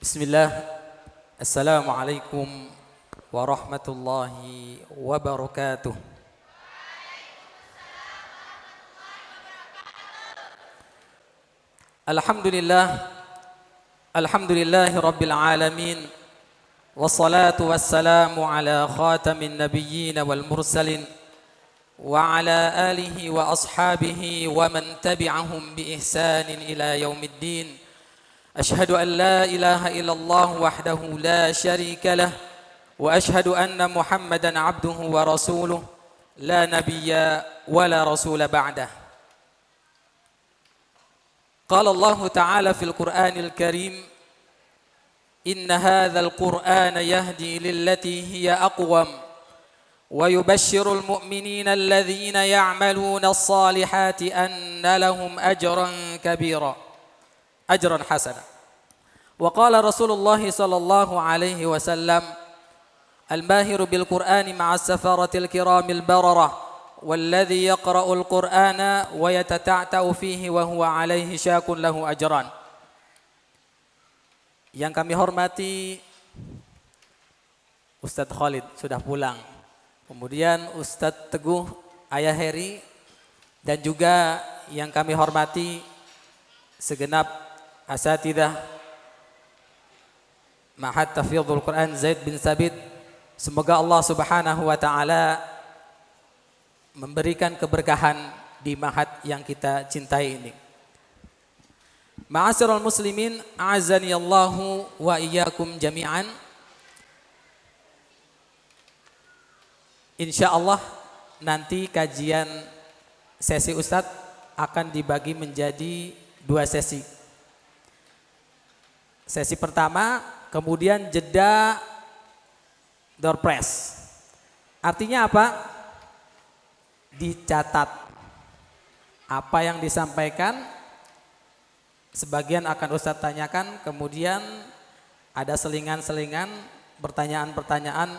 Bismillah. Assalamualaikum warahmatullahi wabarakatuh. Alhamdulillah. Alhamdulillahi rabbil alamin. Wassalatu wassalamu ala khatamin nabiyyin wal mursalin wa ala alihi wa ashabihi wa man tabi'ahum bi ihsanin ila yaumiddin. Ashhadu an la ilaha illallah wahdahu la syarika lah wa ashhadu anna Muhammadan abduhu wa rasuluh la nabiyya wa la rasula ba'dah. Qala Allah Ta'ala fil Qur'anil Karim, inna hadzal Qur'ana yahdi lillati hiya aqwam wa yubashshirul mu'minina alladhina ya'maluna as-salihati anna lahum ajran kabira. Ajran hasana. Wa qala Rasulullah sallallahu alaihi wasallam, al-mahiru bil Qur'ani ma'as safaratil kiramil bararah walladhi yaqra'ul Qur'ana wa yatata'ta'u fihi wa huwa alaihi syakun lahu ajran. Yang kami hormati Ustadz Khalid sudah pulang. Kemudian Ustadz Teguh Ayah Heri dan juga yang kami hormati segenap asatidah Ma'had Tahfidzul Quran Zaid bin Sabit. Semoga Allah Subhanahu wa taala memberikan keberkahan di ma'had yang kita cintai ini. Ma'asyiral muslimin, a'azzani Allahu wa iyyakum jami'an. Insyaallah nanti kajian sesi Ustadz akan dibagi menjadi 2 sesi. Sesi pertama, kemudian jeda door press. Artinya apa? Dicatat apa yang disampaikan, sebagian akan Ustadz tanyakan, kemudian ada selingan-selingan pertanyaan-pertanyaan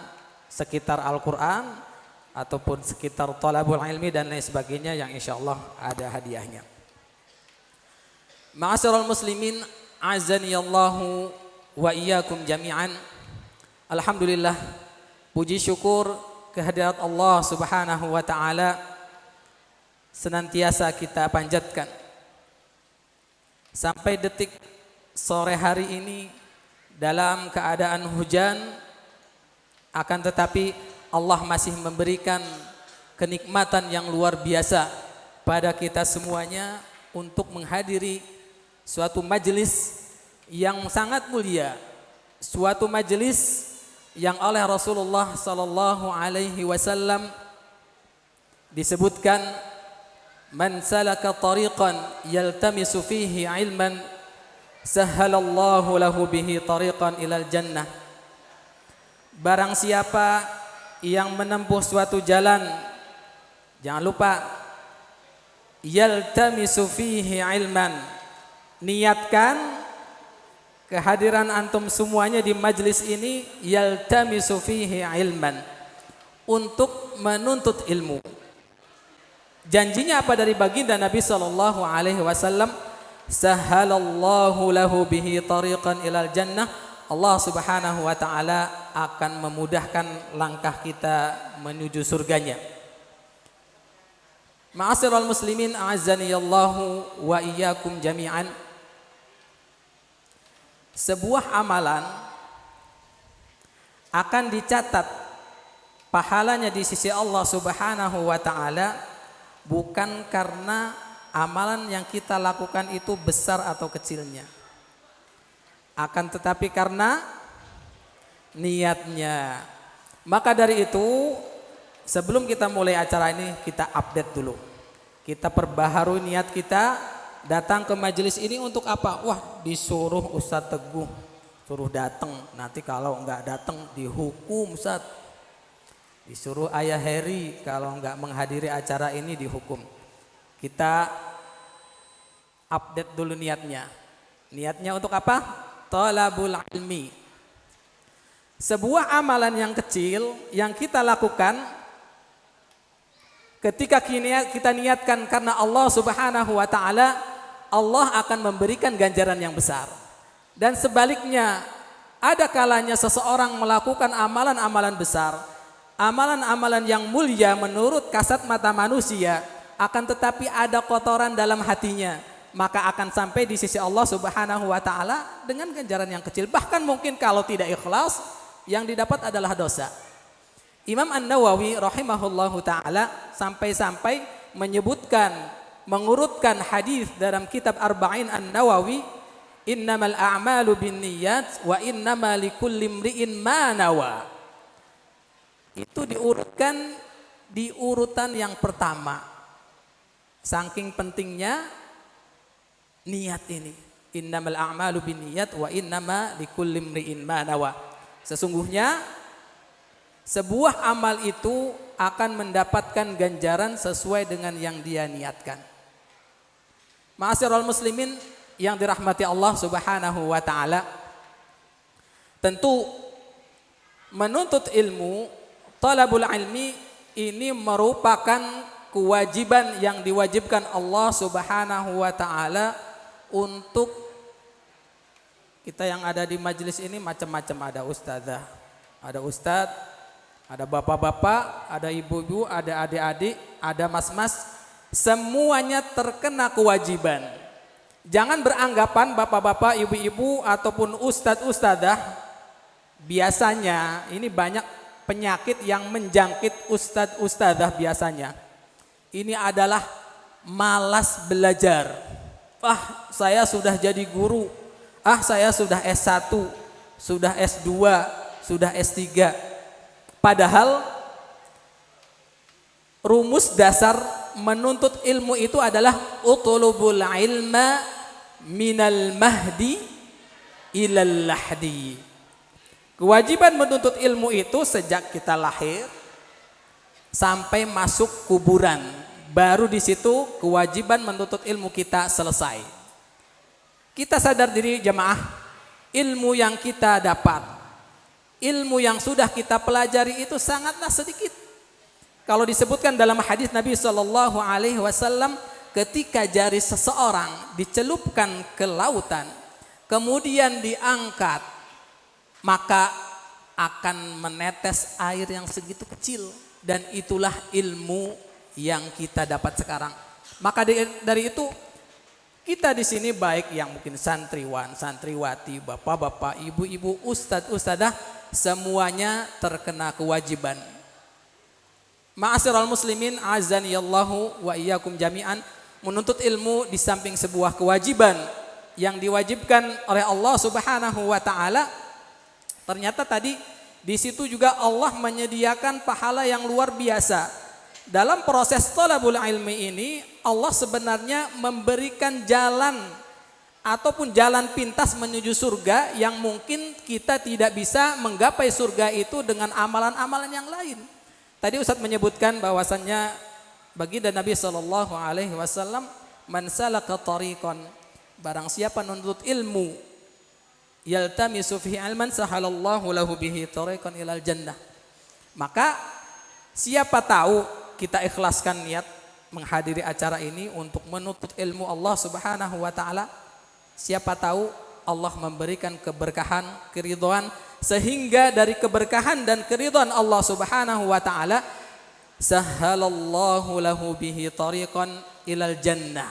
sekitar Al-Quran ataupun sekitar thalabul ilmi dan lain sebagainya yang insya Allah ada hadiahnya. Ma'asyiral muslimin, azani Allahu wa iyyakum jami'an. Alhamdulillah, puji syukur kehadirat Allah Subhanahu wa taala senantiasa kita panjatkan. Sampai detik sore hari ini dalam keadaan hujan, akan tetapi Allah masih memberikan kenikmatan yang luar biasa pada kita semuanya untuk menghadiri suatu majelis yang sangat mulia, suatu majelis yang oleh Rasulullah sallallahu alaihi wasallam disebutkan, man salaka tariqan yaltamisu fihi ilman sahhalallahu lahu bihi tariqan ilal jannah. Barang siapa yang menempuh suatu jalan, jangan lupa yaltamisu fihi ilman, niatkan kehadiran antum semuanya di majlis ini, yaltamisu fihi ilman, untuk menuntut ilmu. Janjinya apa dari baginda Nabi sallallahu alaihi wasallam? Sahhalallahu lahu bihi tariqan ilal jannah. Allah Subhanahu wa taala akan memudahkan langkah kita menuju surganya. Ma'asyiral muslimin, a'azzani Allahu wa iyyakum jami'an. Sebuah amalan akan dicatat pahalanya di sisi Allah Subhanahu wa taala bukan karena amalan yang kita lakukan itu besar atau kecilnya, akan tetapi karena niatnya. Maka dari itu, sebelum kita mulai acara ini, kita update dulu, kita perbaharui niat kita. Datang ke majelis ini untuk apa? Wah, disuruh Ustadz Teguh suruh datang, nanti kalau enggak datang dihukum Ustadz. Disuruh Ayah Heri kalau enggak menghadiri acara ini dihukum. Kita update dulu niatnya. Niatnya untuk apa? Thalabul ilmi. Sebuah amalan yang kecil yang kita lakukan, ketika kita niatkan karena Allah Subhanahu wa taala, Allah akan memberikan ganjaran yang besar. Dan sebaliknya, ada kalanya seseorang melakukan amalan-amalan besar, amalan-amalan yang mulia menurut kasat mata manusia, akan tetapi ada kotoran dalam hatinya, maka akan sampai di sisi Allah Subhanahu wa taala dengan ganjaran yang kecil. Bahkan mungkin kalau tidak ikhlas, yang didapat adalah dosa. Imam An-Nawawi rahimahullahu taala sampai-sampai menyebutkan, mengurutkan hadis dalam kitab Arba'in An-Nawawi, innamal a'malu binniyat wa innama likulli imri'in ma nawa. Itu diurutkan di urutan yang pertama. Saking pentingnya niat ini. Innamal a'malu binniyat wa innama likulli imri'in ma nawa. Sesungguhnya sebuah amal itu akan mendapatkan ganjaran sesuai dengan yang dia niatkan. Ma'asyiral muslimin yang dirahmati Allah Subhanahu wa taala, tentu menuntut ilmu, talabul ilmi ini merupakan kewajiban yang diwajibkan Allah Subhanahu wa taala untuk kita yang ada di majelis ini. Macam-macam, ada ustazah, ada ustadz, ada bapak-bapak, ada ibu-ibu, ada adik-adik, ada mas-mas, semuanya terkena kewajiban. Jangan beranggapan bapak-bapak, ibu-ibu ataupun ustadz-ustadzah, biasanya ini banyak penyakit yang menjangkit ustadz-ustadzah biasanya. Ini adalah malas belajar. Saya sudah jadi guru. Saya sudah S1, sudah S2, sudah S3. Padahal rumus dasar menuntut ilmu itu adalah utlubul ilma minal mahdi ilal lahdi. Kewajiban menuntut ilmu itu sejak kita lahir sampai masuk kuburan. Baru di situ kewajiban menuntut ilmu kita selesai. Kita sadar diri jemaah, ilmu yang kita dapat, ilmu yang sudah kita pelajari itu sangatlah sedikit. Kalau disebutkan dalam hadis Nabi Shallallahu Alaihi Wasallam, ketika jari seseorang dicelupkan ke lautan, kemudian diangkat, maka akan menetes air yang segitu kecil, dan itulah ilmu yang kita dapat sekarang. Maka dari itu kita di sini, baik yang mungkin santriwan, santriwati, bapak-bapak, ibu-ibu, ustadz, ustadzah, semuanya terkena kewajiban. Ma'asyiral muslimin, azanillahu wa iyyakum jami'an, menuntut ilmu di samping sebuah kewajiban yang diwajibkan oleh Allah Subhanahu wa taala, ternyata tadi di situ juga Allah menyediakan pahala yang luar biasa. Dalam proses thalabul ilmi ini, Allah sebenarnya memberikan jalan ataupun jalan pintas menuju surga yang mungkin kita tidak bisa menggapai surga itu dengan amalan-amalan yang lain. Tadi Ustadz menyebutkan bahwasannya baginda Nabi Shallallahu Alaihi Wasallam, man salaka tariqan, barang siapa menuntut ilmu, yaltamisu fihi ilman sahalallahu lahu bihi tariqan ilal jannah. Maka siapa tahu kita ikhlaskan niat menghadiri acara ini untuk menuntut ilmu Allah Subhanahu wa taala, siapa tahu Allah memberikan keberkahan, keridhaan, sehingga dari keberkahan dan keridhaan Allah Subhanahu wa taala, sahalallahu lahu bihi tariqan ilal jannah.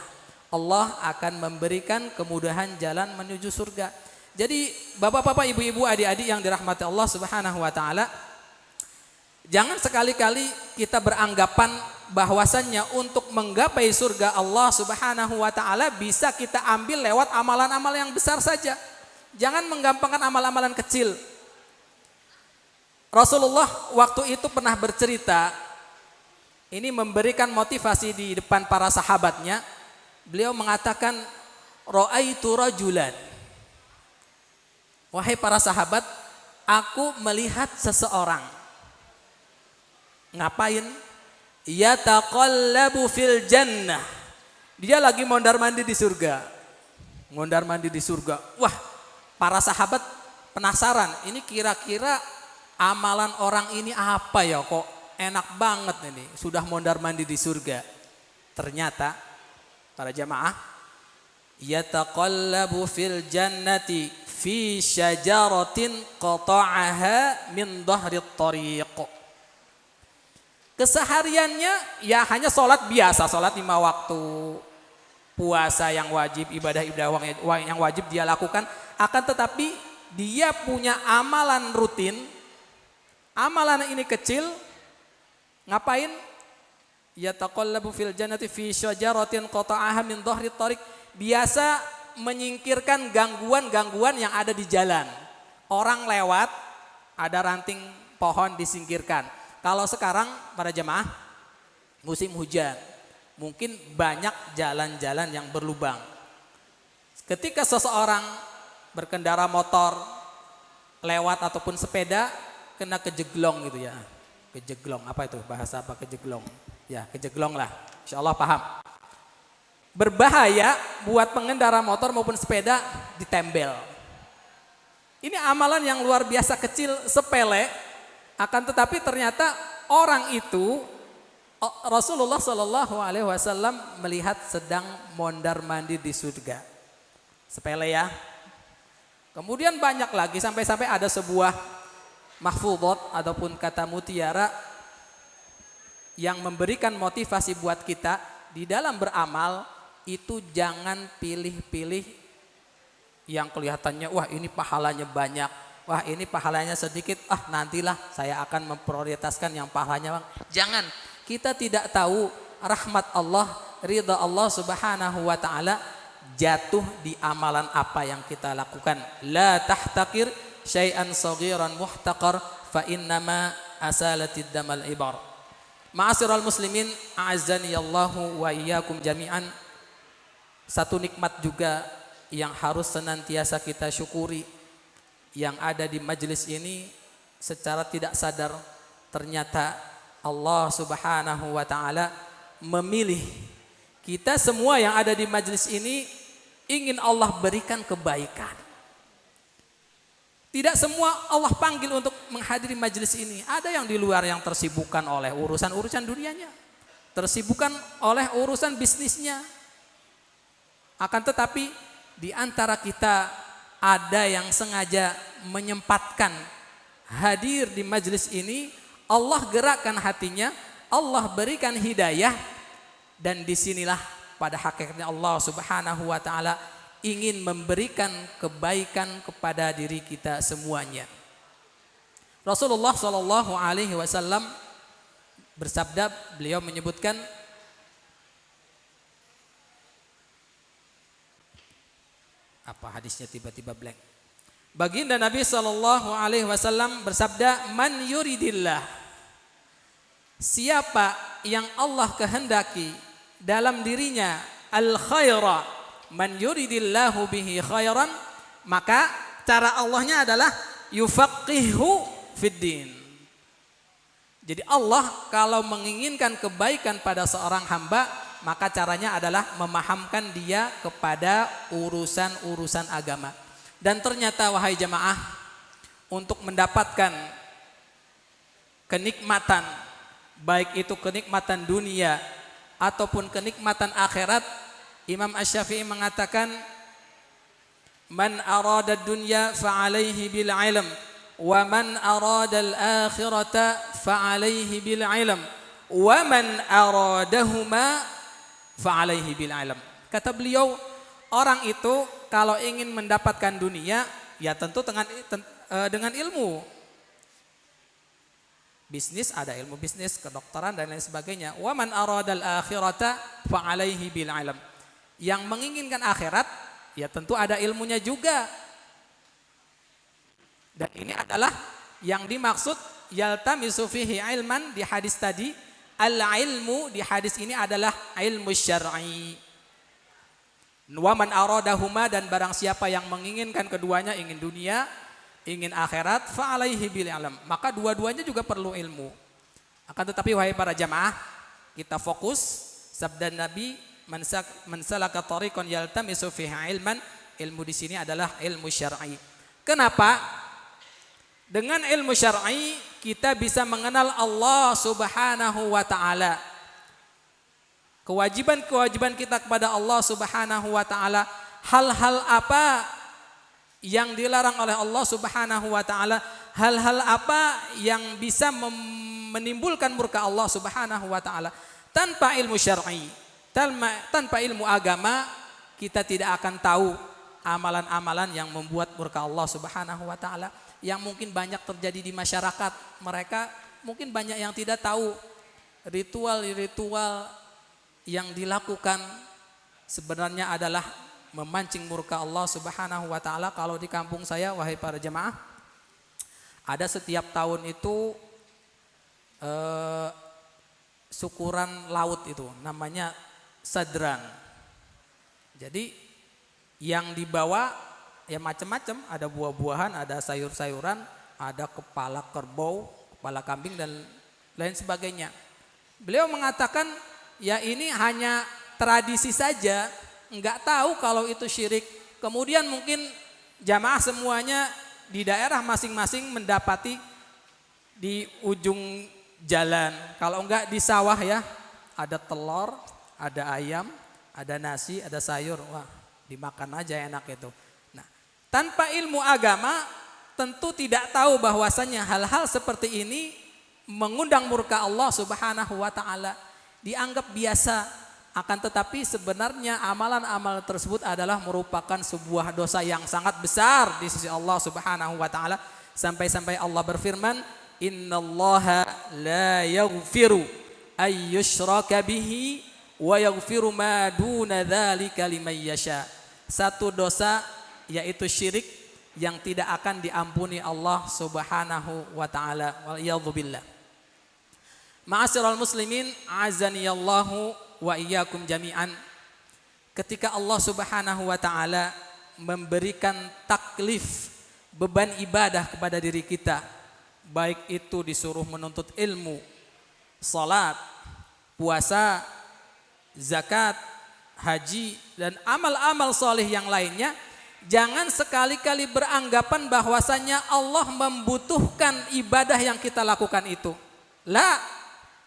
Allah akan memberikan kemudahan jalan menuju surga. Jadi bapak-bapak, ibu-ibu, adik-adik yang dirahmati Allah Subhanahu wa taala, jangan sekali-kali kita beranggapan bahwasannya untuk menggapai surga Allah Subhanahu wa taala bisa kita ambil lewat amalan-amalan yang besar saja. Jangan menggampangkan amalan-amalan kecil. Rasulullah waktu itu pernah bercerita, ini memberikan motivasi di depan para sahabatnya. Beliau mengatakan, ra'aitu rajulan, wahai para sahabat, aku melihat seseorang. Ngapain? Yataqallabu fil jannah. Dia lagi mondar-mandir di surga. Mondar-mandir di surga. Wah, para sahabat penasaran, ini kira-kira amalan orang ini apa ya, kok enak banget ini, sudah mondar-mandir di surga. Ternyata para jamaah, yataqallabu fil jannati fi syajaratin qata'aha min dhahri thariq. Kesehariannya ya hanya sholat biasa, sholat 5 waktu, puasa yang wajib, ibadah-ibadah yang wajib dia lakukan. Akan tetapi dia punya amalan rutin, amalan ini kecil, ngapain? Yataqallabu fil jannati fi syajaratin qata'aha min dhahri thariq. Biasa menyingkirkan gangguan-gangguan yang ada di jalan. Orang lewat, ada ranting pohon disingkirkan. Kalau sekarang para jemaah musim hujan, mungkin banyak jalan-jalan yang berlubang. Ketika seseorang berkendara motor lewat ataupun sepeda kena kejeglong gitu ya. Kejeglong, apa itu? Bahasa apa kejeglong? Ya, kejeglong lah. Insyaallah paham. Berbahaya buat pengendara motor maupun sepeda ditembel. Ini amalan yang luar biasa kecil, sepele. Akan tetapi ternyata orang itu Rasulullah Shallallahu Alaihi Wasallam melihat sedang mondar mandir di surga. Sepele ya. Kemudian banyak lagi sampai-sampai ada sebuah mahfudhat ataupun kata mutiara yang memberikan motivasi buat kita di dalam beramal itu jangan pilih-pilih yang kelihatannya wah ini pahalanya banyak, wah ini pahalanya sedikit, nantilah saya akan memprioritaskan yang pahalanya bang. Jangan, kita tidak tahu rahmat Allah, ridha Allah subhanahu wa ta'ala jatuh di amalan apa yang kita lakukan. La tahtakir syai'an saghiran muhtaqar fa innama asalatid damal ibar. Ma'asyiral muslimin, a'azzani Allahu wa iyyakum jami'an. Satu nikmat juga yang harus senantiasa kita syukuri yang ada di majelis ini, secara tidak sadar ternyata Allah subhanahu wa ta'ala memilih kita semua yang ada di majelis ini, ingin Allah berikan kebaikan. Tidak semua Allah panggil untuk menghadiri majelis ini. Ada yang di luar yang tersibukkan oleh urusan-urusan dunianya, tersibukkan oleh urusan bisnisnya. Akan tetapi di antara kita ada yang sengaja menyempatkan hadir di majelis ini, Allah gerakkan hatinya, Allah berikan hidayah, dan disinilah pada hakikatnya Allah subhanahu wa ta'ala ingin memberikan kebaikan kepada diri kita semuanya. Rasulullah Shallallahu Alaihi Wasallam bersabda, beliau menyebutkan, apa hadisnya tiba-tiba blank. Baginda Nabi Shallallahu Alaihi Wasallam bersabda, man yuridillah, siapa yang Allah kehendaki dalam dirinya al khaira, man yuridillahu bihi khairan, maka cara Allahnya adalah yufaqihu fid din. Jadi Allah kalau menginginkan kebaikan pada seorang hamba, maka caranya adalah memahamkan dia kepada urusan-urusan agama. Dan ternyata wahai jamaah, untuk mendapatkan kenikmatan, baik itu kenikmatan dunia ataupun kenikmatan akhirat, Imam Asy-Syafi'i mengatakan, man arada dunya fa'alaihi bil ilm, wa man arada al-akhirata fa'alaihi bil ilm, wa man aradahuma fa'alaihi bil ilm. Kata beliau, orang itu kalau ingin mendapatkan dunia, ya tentu dengan ilmu. Bisnis ada ilmu bisnis, kedokteran dan lain sebagainya. Wa man aradal akhirata fa'alaihi bil ilm. Yang menginginkan akhirat, ya tentu ada ilmunya juga. Dan ini adalah yang dimaksud yaltamisu fihi ilman di hadis tadi. Al-ilmu di hadis ini adalah ilmu syar'i. Wa man aradahuma, dan barang siapa yang menginginkan keduanya, ingin dunia, ingin akhirat, fa'alaihi bil ilm, maka dua-duanya juga perlu ilmu. Akan tetapi wahai para jamaah, kita fokus sabda Nabi, man salaka tariqan yaltamisu fihi ilman, ilmu di sini adalah ilmu syar'i. Kenapa? Dengan ilmu syar'i kita bisa mengenal Allah subhanahu wa ta'ala. Kewajiban-kewajiban kita kepada Allah subhanahu wa ta'ala, hal-hal apa yang dilarang oleh Allah Subhanahu wa taala, hal-hal apa yang bisa menimbulkan murka Allah Subhanahu wa taala. Tanpa ilmu syar'i, tanpa ilmu agama, kita tidak akan tahu amalan-amalan yang membuat murka Allah Subhanahu wa taala, yang mungkin banyak terjadi di masyarakat. Mereka mungkin banyak yang tidak tahu ritual-ritual yang dilakukan sebenarnya adalah memancing murka Allah Subhanahu wa taala. Kalau di kampung saya, wahai para jemaah, ada setiap tahun itu syukuran laut, itu namanya sadran. Jadi yang dibawa ya macam-macam, ada buah-buahan, ada sayur-sayuran, ada kepala kerbau, kepala kambing dan lain sebagainya. Beliau mengatakan ya ini hanya tradisi saja, enggak tahu kalau itu syirik. Kemudian mungkin jamaah semuanya di daerah masing-masing mendapati di ujung jalan, kalau enggak di sawah ya, ada telur, ada ayam, ada nasi, ada sayur, wah dimakan aja enak itu. Nah, tanpa ilmu agama tentu tidak tahu bahwasanya hal-hal seperti ini mengundang murka Allah Subhanahu wa taala, dianggap biasa. Akan tetapi sebenarnya amalan-amalan tersebut adalah merupakan sebuah dosa yang sangat besar di sisi Allah Subhanahu wa taala, sampai-sampai Allah berfirman, innallaha la yaghfiru ay yushraka bihi wa yaghfiru ma duna dzalika liman yasha. Satu dosa yaitu syirik yang tidak akan diampuni Allah Subhanahu wa taala. Wal iyadzu billah. Ma'asyiral muslimin, azanillahu wa iyyakum jami'an. Ketika Allah Subhanahu wa taala memberikan taklif, beban ibadah kepada diri kita, baik itu disuruh menuntut ilmu, salat, puasa, zakat, haji dan amal-amal soleh yang lainnya, jangan sekali-kali beranggapan bahwasanya Allah membutuhkan ibadah yang kita lakukan itu. La,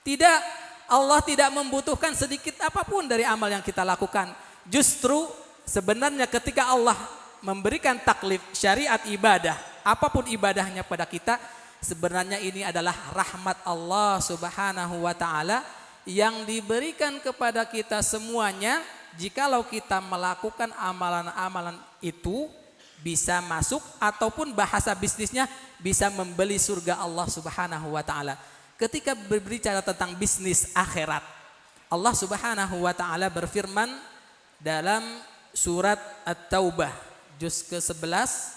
tidak. Allah tidak membutuhkan sedikit apapun dari amal yang kita lakukan. Justru sebenarnya ketika Allah memberikan taklif syariat ibadah, apapun ibadahnya pada kita, sebenarnya ini adalah rahmat Allah Subhanahu wa taala yang diberikan kepada kita semuanya. Jikalau kita melakukan amalan-amalan itu, bisa masuk ataupun bahasa bisnisnya bisa membeli surga Allah Subhanahu wa taala. Ketika berbicara tentang bisnis akhirat, Allah Subhanahu wa taala berfirman dalam surat At-Taubah juz ke-11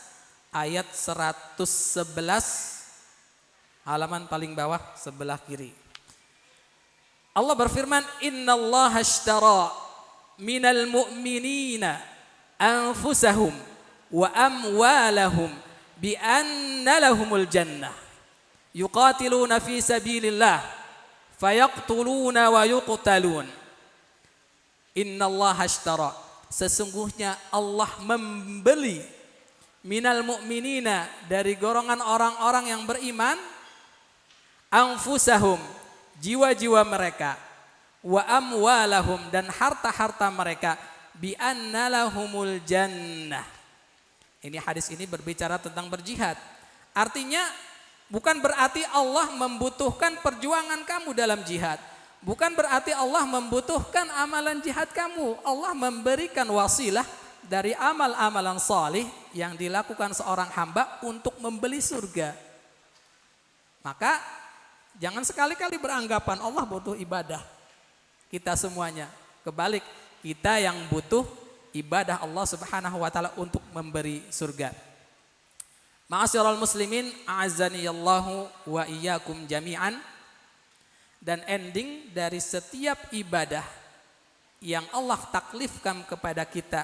ayat 111, halaman paling bawah sebelah kiri. Allah berfirman, innallaha ashtara minal mu'minina anfusahum wa amwalahum bi anna lahumul jannah yuqatiluna fi sabilillah fayaqtuluna wa yuqtalun. Innallaha ashtara, sesungguhnya Allah membeli minal mu'minina, dari golongan orang-orang yang beriman, anfusahum, jiwa-jiwa mereka, wa amwalahum, dan harta-harta mereka, bi anna lahumul jannah. Ini hadis ini berbicara tentang berjihad. Artinya bukan berarti Allah membutuhkan perjuangan kamu dalam jihad. Bukan berarti Allah membutuhkan amalan jihad kamu. Allah memberikan wasilah dari amal-amalan salih yang dilakukan seorang hamba untuk membeli surga. Maka jangan sekali-kali beranggapan Allah butuh ibadah kita semuanya. Kebalik, kita yang butuh ibadah Allah Subhanahu wa taala untuk memberi surga. Ma'asyiral muslimin, a'azzaniyallahu wa iyyakum jami'an. Dan ending dari setiap ibadah yang Allah taklifkan kepada kita,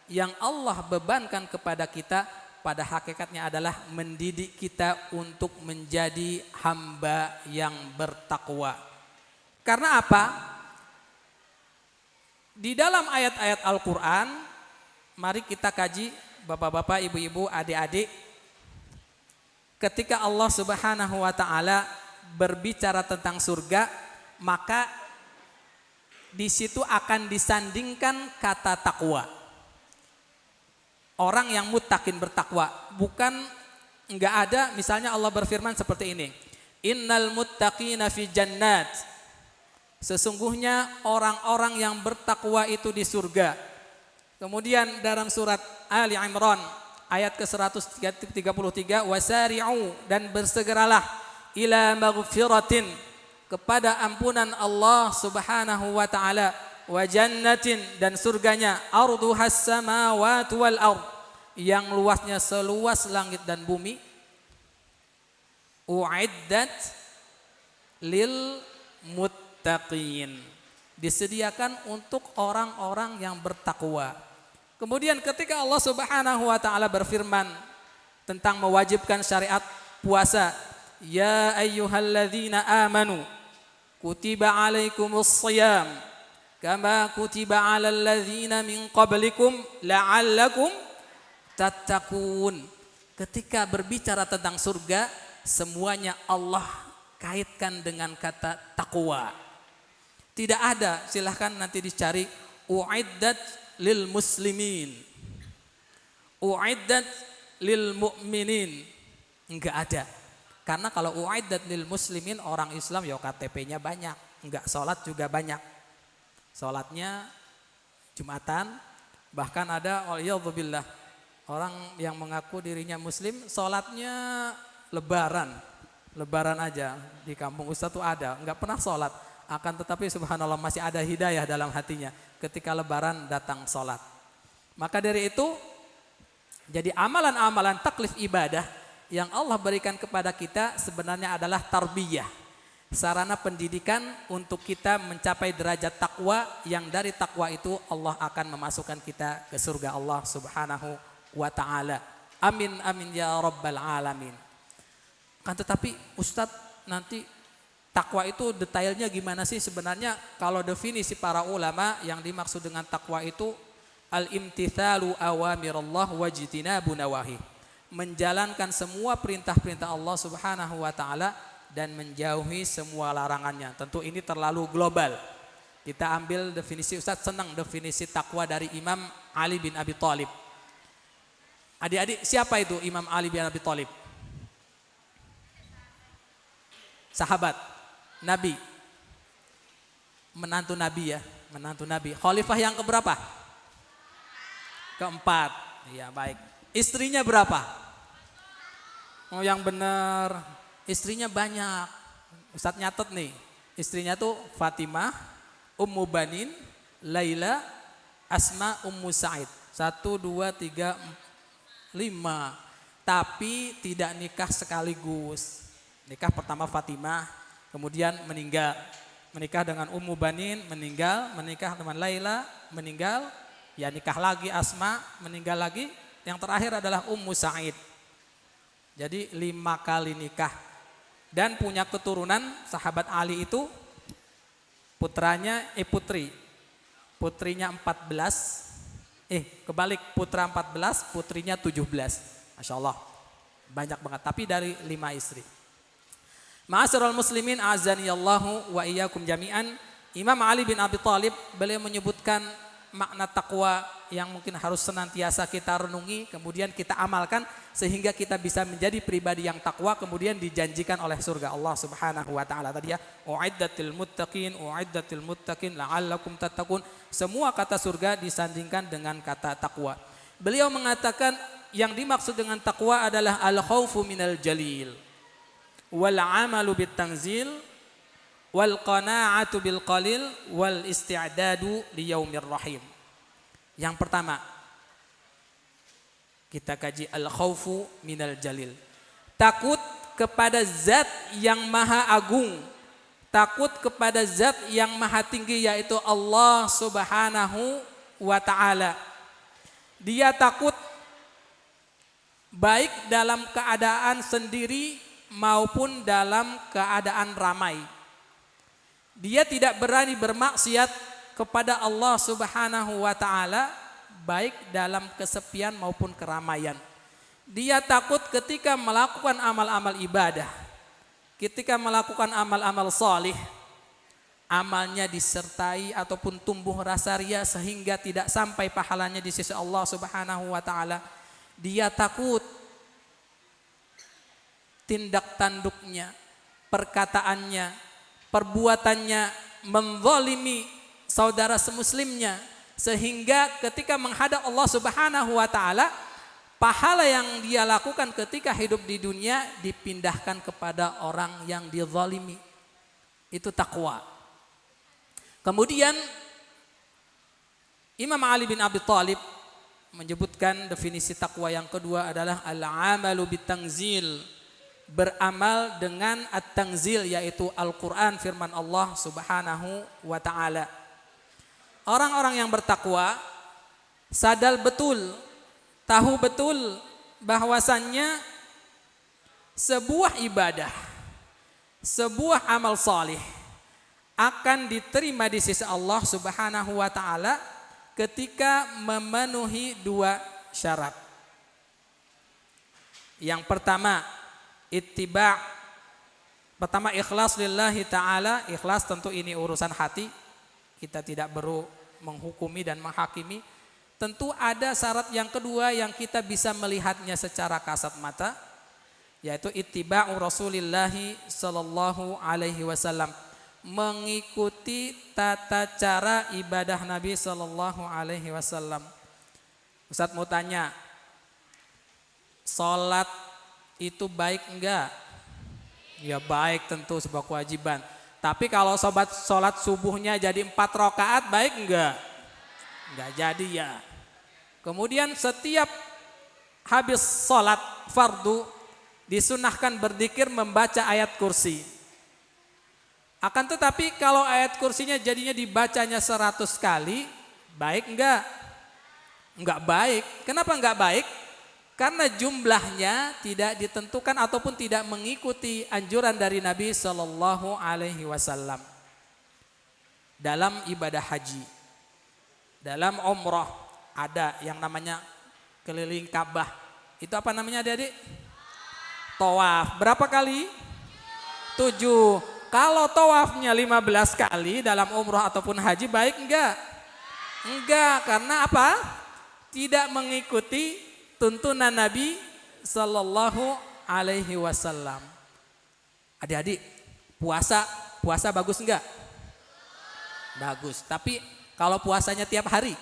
yang Allah bebankan kepada kita, pada hakikatnya adalah mendidik kita untuk menjadi hamba yang bertakwa. Karena apa? Di dalam ayat-ayat Al-Quran, mari kita kaji, bapak-bapak, ibu-ibu, adik-adik. Ketika Allah Subhanahu wa taala berbicara tentang surga, maka di situ akan disandingkan kata takwa. Orang yang muttaqin bertakwa. Bukan enggak ada misalnya Allah berfirman seperti ini. Innal muttaqina fi jannat. Sesungguhnya orang-orang yang bertakwa itu di surga. Kemudian dalam surat Ali Imran ayat ke-133, wasari'u, dan bersegeralah ila maghfiratin, kepada ampunan Allah Subhanahu wa taala, wa jannatin, dan surganya, arduhas samawati wal ard, yang luasnya seluas langit dan bumi, uiddat lil muttaqin, disediakan untuk orang-orang yang bertakwa. Kemudian ketika Allah Subhanahu wa taala berfirman tentang mewajibkan syariat puasa, ya ayyuhalladzina amanu kutiba alaikumus shiyam kama kutiba alal ladzina min qablikum la'allakum tattaqun. Ketika berbicara tentang surga, semuanya Allah kaitkan dengan kata takwa. Tidak ada, silahkan nanti dicari, uiddat lil muslimin, uiddat lil mu'minin. Enggak ada. Karena kalau uiddat lil muslimin, orang Islam ya KTP-nya banyak, enggak sholat juga banyak. Sholatnya Jumatan, bahkan ada waliyadzubillah orang yang mengaku dirinya muslim, sholatnya lebaran aja. Di kampung Ustaz tuh ada, enggak pernah sholat, akan tetapi subhanallah masih ada hidayah dalam hatinya ketika lebaran datang sholat. Maka dari itu, jadi amalan-amalan taklif ibadah yang Allah berikan kepada kita sebenarnya adalah tarbiyah, sarana pendidikan untuk kita mencapai derajat takwa, yang dari takwa itu Allah akan memasukkan kita ke surga Allah Subhanahu wa ta'ala. Amin amin ya rabbal alamin. Kan tetapi Ustadz, nanti takwa itu detailnya gimana sih sebenarnya? Kalau definisi para ulama, yang dimaksud dengan takwa itu al-imtithalu awamirallah wajtinabu nawahi, menjalankan semua perintah-perintah Allah Subhanahu wa taala dan menjauhi semua larangannya. Tentu ini terlalu global. Kita ambil definisi, Ustaz senang definisi takwa dari Imam Ali bin Abi Thalib. Adik-adik, siapa itu Imam Ali bin Abi Thalib? Sahabat Nabi, menantu Nabi ya, menantu Nabi. Khalifah yang keberapa? Keempat. Iya, baik. Istrinya berapa? Oh, yang benar, istrinya banyak. Ustadz nyatet nih, istrinya tuh Fatimah, Ummu Banin, Laila, Asma, Ummu Sa'id. 1, 2, 3, 5. Tapi tidak nikah sekaligus. Nikah pertama Fatimah, kemudian meninggal. Menikah dengan Ummu Banin, meninggal. Menikah dengan Laila, meninggal. Ya nikah lagi Asma, meninggal lagi. Yang terakhir adalah Ummu Sa'id. Jadi 5 kali nikah. Dan punya keturunan sahabat Ali itu putranya putrinya 14. Kebalik, putra 14, putrinya 17. Masya Allah, banyak banget. Tapi dari 5 istri. Ma'asyiral muslimin azanillahu wa iyyakum jami'an. Imam Ali bin Abi Thalib, beliau menyebutkan makna takwa yang mungkin harus senantiasa kita renungi, kemudian kita amalkan sehingga kita bisa menjadi pribadi yang takwa, kemudian dijanjikan oleh surga Allah Subhanahu wa taala tadi ya, uiddatil muttaqin la'allakum tattaqun. Semua kata surga disandingkan dengan kata takwa. Beliau mengatakan yang dimaksud dengan takwa adalah al-khaufu minal jalil wal 'amalu bit tanzil wal qana'atu bil qalil wal isti'dadu li yaumir rahim. Yang pertama, kita kaji al-khaufu minal jalil. Takut kepada zat yang maha agung, takut kepada zat yang maha tinggi, yaitu Allah Subhanahu wa ta'ala. Dia takut baik dalam keadaan sendiri maupun dalam keadaan ramai. Dia tidak berani bermaksiat kepada Allah Subhanahu wa ta'ala baik dalam kesepian maupun keramaian. Dia takut ketika melakukan amal-amal ibadah, ketika melakukan amal-amal salih, amalnya disertai ataupun tumbuh rasa ria sehingga tidak sampai pahalanya di sisi Allah Subhanahu wa taala. Dia takut tindak tanduknya, perkataannya, perbuatannya menzalimi saudara semuslimnya, sehingga ketika menghadap Allah Subhanahu wa taala, pahala yang dia lakukan ketika hidup di dunia dipindahkan kepada orang yang dizalimi. Itu takwa. Kemudian Imam Ali bin Abi Thalib menyebutkan definisi takwa yang kedua adalah al-amalu bitangzil, beramal dengan at-tangzil, yaitu Al-Quran, firman Allah Subhanahu wa ta'ala. Orang-orang yang bertakwa sadar betul, tahu betul bahwasannya sebuah ibadah, sebuah amal salih akan diterima di sisi Allah Subhanahu wa taala ketika memenuhi dua syarat. Yang pertama, ittiba'. Pertama, ikhlas lillahi ta'ala. Ikhlas tentu ini urusan hati. Kita tidak perlu menghukumi dan menghakimi. Tentu ada syarat yang kedua yang kita bisa melihatnya secara kasat mata, yaitu ittiba'u Rasulillahi sallallahu alaihi wasallam, mengikuti tata cara ibadah Nabi sallallahu alaihi wasallam. Ustaz mau tanya, salat itu baik enggak? Ya baik, tentu sebuah kewajiban. Tapi kalau sobat salat subuhnya jadi 4 rakaat baik enggak? Enggak jadi ya. Kemudian setiap habis salat fardu disunahkan berzikir membaca ayat kursi. Akan tetapi kalau ayat kursinya jadinya dibacanya 100 kali, baik enggak? Enggak baik. Kenapa enggak baik? Karena jumlahnya tidak ditentukan ataupun tidak mengikuti anjuran dari Nabi Shallallahu Alaihi Wasallam. Dalam ibadah haji, dalam umrah ada yang namanya keliling Ka'bah. Itu apa namanya adik-adik? Tawaf. Berapa kali? 7. Kalau tawafnya 15 kali dalam umrah ataupun haji baik enggak? Enggak, karena apa? Tidak mengikuti tuntunan Nabi Sallallahu Alaihi Wasallam. Adik-adik, puasa bagus enggak? Bagus. Tapi kalau puasanya tiap hari,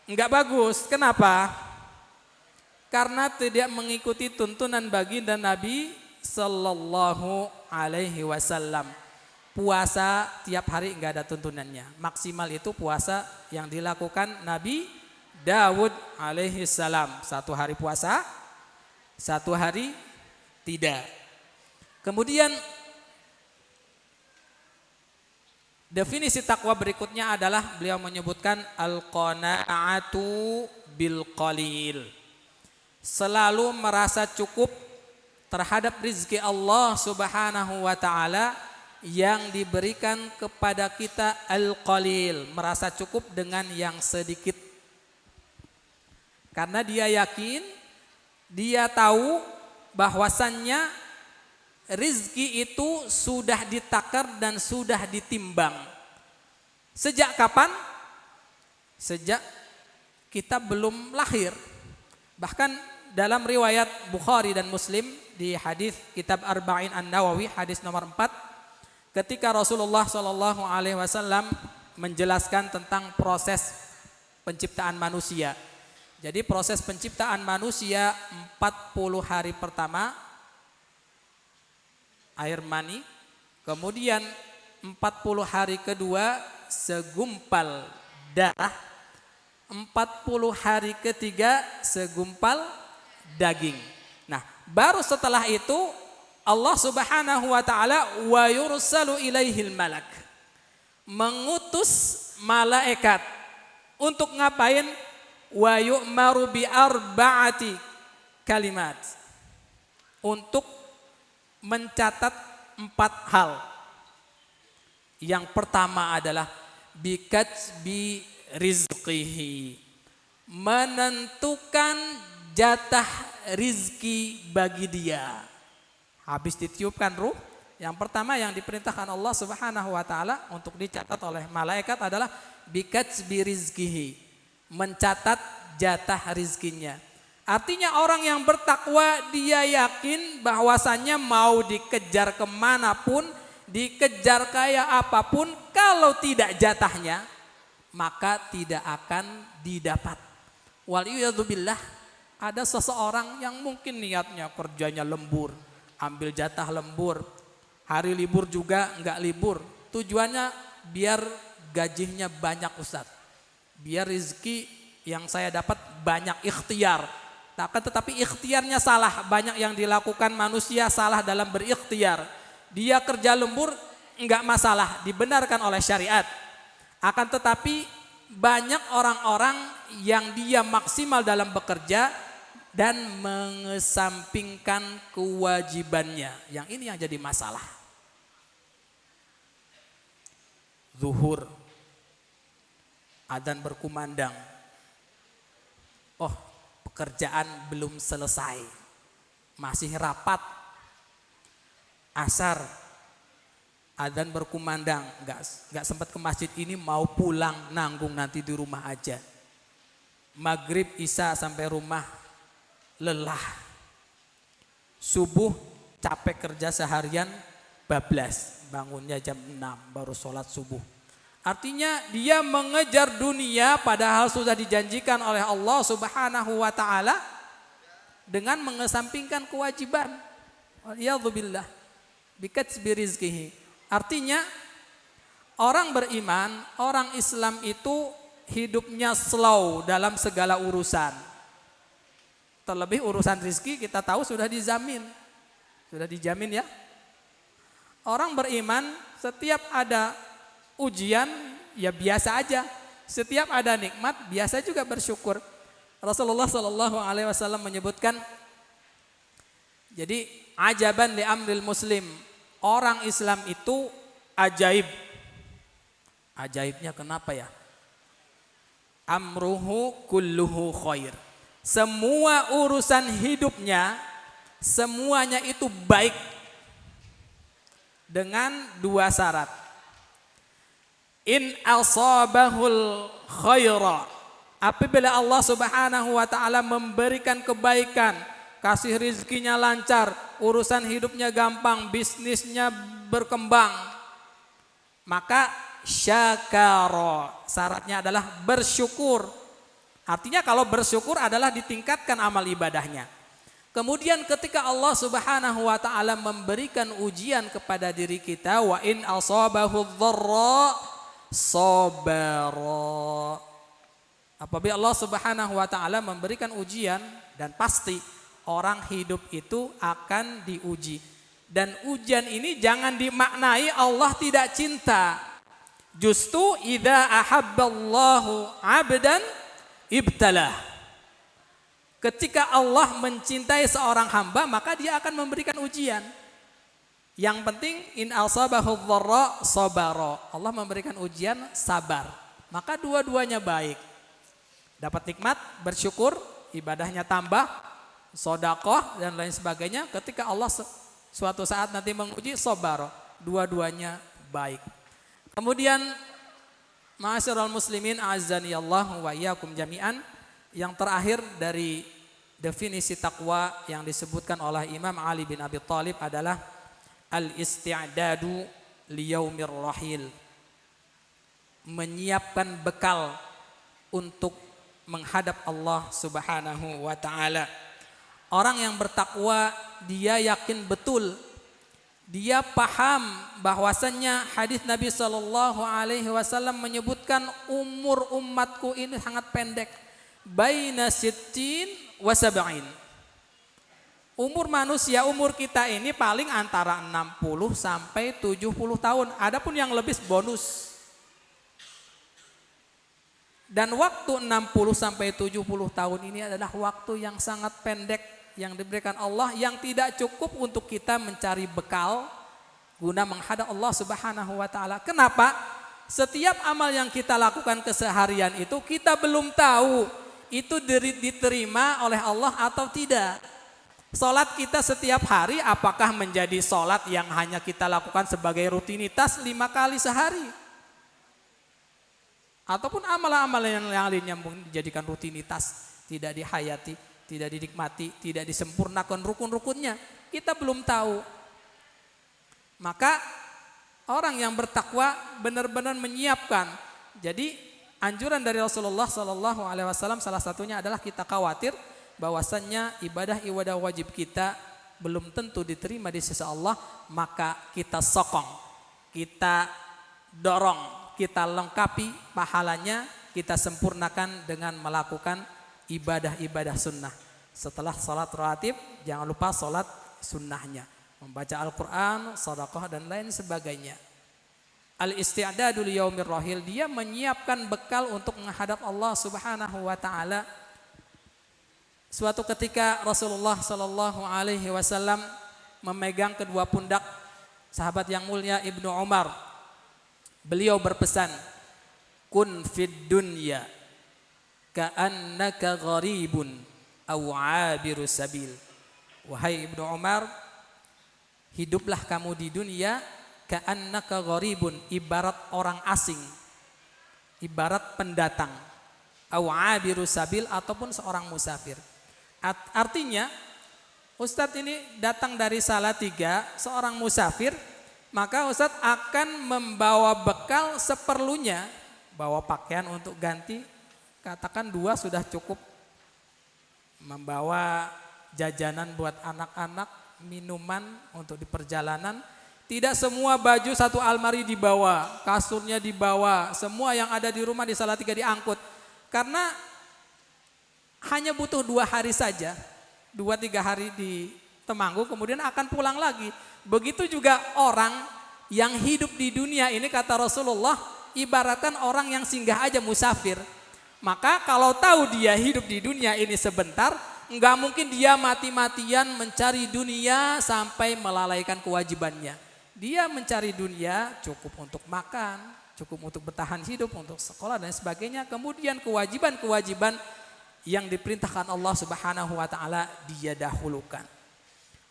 enggak bagus. Kenapa? Karena tidak mengikuti tuntunan baginda Nabi Sallallahu Alaihi Wasallam. Puasa tiap hari enggak ada tuntunannya. Maksimal itu puasa yang dilakukan Nabi Dawud alaihi salam. 1 hari puasa, 1 hari tidak. Kemudian definisi takwa berikutnya adalah beliau menyebutkan al-qanaa'atu bil qalil. Selalu merasa cukup terhadap rizki Allah Subhanahu wa ta'ala yang diberikan kepada kita al-qalil. Merasa cukup dengan yang sedikit. Karena dia yakin, dia tahu bahwasannya rizki itu sudah ditakar dan sudah ditimbang. Sejak kapan? Sejak kita belum lahir. Bahkan dalam riwayat Bukhari dan Muslim di hadis kitab Arba'in An-Nawawi hadis nomor 4, ketika Rasulullah Shallallahu Alaihi Wasallam menjelaskan tentang proses penciptaan manusia. Jadi proses penciptaan manusia 40 hari pertama air mani, kemudian 40 hari kedua segumpal darah, 40 hari ketiga segumpal daging. Nah, baru setelah itu Allah Subhanahu wa taala wa yursalu ilaihil malak, mengutus malaikat untuk ngapain? Wa yu'maru bi arba'ati kalimat, untuk mencatat 4 hal. Yang pertama adalah bikatsbi rizqihi, menentukan jatah rizki bagi dia. Habis ditiupkan ruh, Yang pertama yang diperintahkan Allah Subhanahu wa taala untuk dicatat oleh malaikat adalah bikatsbi rizqihi, mencatat jatah rizkinya. Artinya orang yang bertakwa dia yakin bahwasannya mau dikejar kemanapun, dikejar kayak apapun, kalau tidak jatahnya maka tidak akan didapat. Waliyadzubillah, ada seseorang yang mungkin niatnya kerjanya lembur, ambil jatah lembur, hari libur juga enggak libur. Tujuannya biar gajinya banyak Ustaz, biar rezeki yang saya dapat banyak, ikhtiar. Tetapi ikhtiarnya salah, banyak yang dilakukan manusia salah dalam berikhtiar. Dia kerja lembur enggak masalah, dibenarkan oleh syariat. Akan tetapi banyak orang-orang yang dia maksimal dalam bekerja dan mengesampingkan kewajibannya. Yang ini yang jadi masalah. Zuhur, adzan berkumandang. Oh, pekerjaan belum selesai, masih rapat. Asar, adzan berkumandang, nggak sempat ke masjid, ini mau pulang, nanggung nanti di rumah aja. Maghrib, isya sampai rumah lelah. Subuh capek kerja seharian, bablas, bangunnya jam 6 baru sholat subuh. Artinya dia mengejar dunia padahal sudah dijanjikan oleh Allah Subhanahu wa taala dengan mengesampingkan kewajiban. Waliyadzubillah, bikatsbi rizqihi. Artinya orang beriman, orang Islam itu hidupnya slow dalam segala urusan. Terlebih urusan rizki kita tahu sudah dijamin. Sudah dijamin ya. Orang beriman setiap ada ujian ya biasa aja. Setiap ada nikmat biasa juga bersyukur. Rasulullah Shallallahu Alaihi Wasallam menyebutkan, jadi ajaban li amril muslim, orang Islam itu ajaib. Ajaibnya kenapa ya? Amruhu kulluhu khair. Semua urusan hidupnya semuanya itu baik dengan dua syarat. In asabahul khaira, apabila Allah Subhanahu wa taala memberikan kebaikan, kasih rizkinya lancar, urusan hidupnya gampang, bisnisnya berkembang, maka syakara, syaratnya adalah bersyukur. Artinya kalau bersyukur adalah ditingkatkan amal ibadahnya. Kemudian ketika Allah Subhanahu wa taala memberikan ujian kepada diri kita, wa in asabahu dharra sabara. Apabila Allah Subhanahu wa taala memberikan ujian, dan pasti orang hidup itu akan diuji. Dan ujian ini jangan dimaknai Allah tidak cinta. Justru idza ahabballahu 'abdan ibtalah. Ketika Allah mencintai seorang hamba, maka dia akan memberikan ujian. Yang penting in asabahu dharra sabara. Allah memberikan ujian, sabar. Maka dua-duanya baik. Dapat nikmat, bersyukur, ibadahnya tambah, sedekah dan lain sebagainya. Ketika Allah suatu saat nanti menguji, sabar. Dua-duanya baik. Kemudian ma'asyiral muslimin a'azzani Allah wa iyyakum jami'an, yang terakhir dari definisi takwa yang disebutkan oleh Imam Ali bin Abi Thalib adalah al-isti'dadu liyaumir rahil. Menyiapkan bekal untuk menghadap Allah Subhanahu wa taala. Orang yang bertakwa dia yakin betul, dia paham bahwasannya hadis Nabi Shallallahu Alaihi Wasallam menyebutkan umur umatku ini sangat pendek, baina sittin wa sab'in. Umur manusia, umur kita ini paling antara 60 sampai 70 tahun. Adapun yang lebih bonus. Dan waktu 60 sampai 70 tahun ini adalah waktu yang sangat pendek yang diberikan Allah, yang tidak cukup untuk kita mencari bekal guna menghadap Allah Subhanahu wa taala. Kenapa? Setiap amal yang kita lakukan keseharian itu kita belum tahu itu diterima oleh Allah atau tidak. Sholat kita setiap hari apakah menjadi sholat yang hanya kita lakukan sebagai rutinitas 5 kali sehari? Ataupun amalan-amalan yang lainnya dijadikan rutinitas, tidak dihayati, tidak dinikmati, tidak disempurnakan rukun-rukunnya. Kita belum tahu. Maka orang yang bertakwa benar-benar menyiapkan. Jadi anjuran dari Rasulullah SAW salah satunya adalah kita khawatir bahwasannya ibadah-ibadah wajib kita belum tentu diterima di sisi Allah, maka kita sokong, kita dorong, kita lengkapi pahalanya, kita sempurnakan dengan melakukan ibadah-ibadah sunnah. Setelah sholat rawatib, jangan lupa sholat sunnahnya, membaca Al-Quran, sedekah dan lain sebagainya. Al-isti'dadu liyaumir rahil, dia menyiapkan bekal untuk menghadap Allah Subhanahu wa taala. Suatu ketika Rasulullah Shallallahu Alaihi Wasallam memegang kedua pundak sahabat yang mulia Ibnu Umar. Beliau berpesan, kun fid dunya ka'annaka gharibun aw 'abiru sabil. Wahai Ibnu Umar, hiduplah kamu di dunia ka'annaka gharibun, ibarat orang asing, ibarat pendatang, aw 'abiru sabil, ataupun seorang musafir. Artinya Ustadz ini datang dari Salatiga, seorang musafir, maka Ustadz akan membawa bekal seperlunya, bawa pakaian untuk ganti, katakan 2 sudah cukup, membawa jajanan buat anak-anak, minuman untuk di perjalanan. Tidak semua baju satu almari dibawa, kasurnya dibawa, semua yang ada di rumah di Salatiga diangkut, karena hanya butuh 2 hari saja, 2-3 hari di Temanggung, kemudian akan pulang lagi. Begitu juga orang yang hidup di dunia ini, kata Rasulullah, ibaratkan orang yang singgah aja, musafir. Maka kalau tahu dia hidup di dunia ini sebentar, enggak mungkin dia mati-matian mencari dunia sampai melalaikan kewajibannya. Dia mencari dunia cukup untuk makan, cukup untuk bertahan hidup, untuk sekolah dan sebagainya. Kemudian kewajiban-kewajiban yang diperintahkan Allah Subhanahu wa taala dia dahulukan.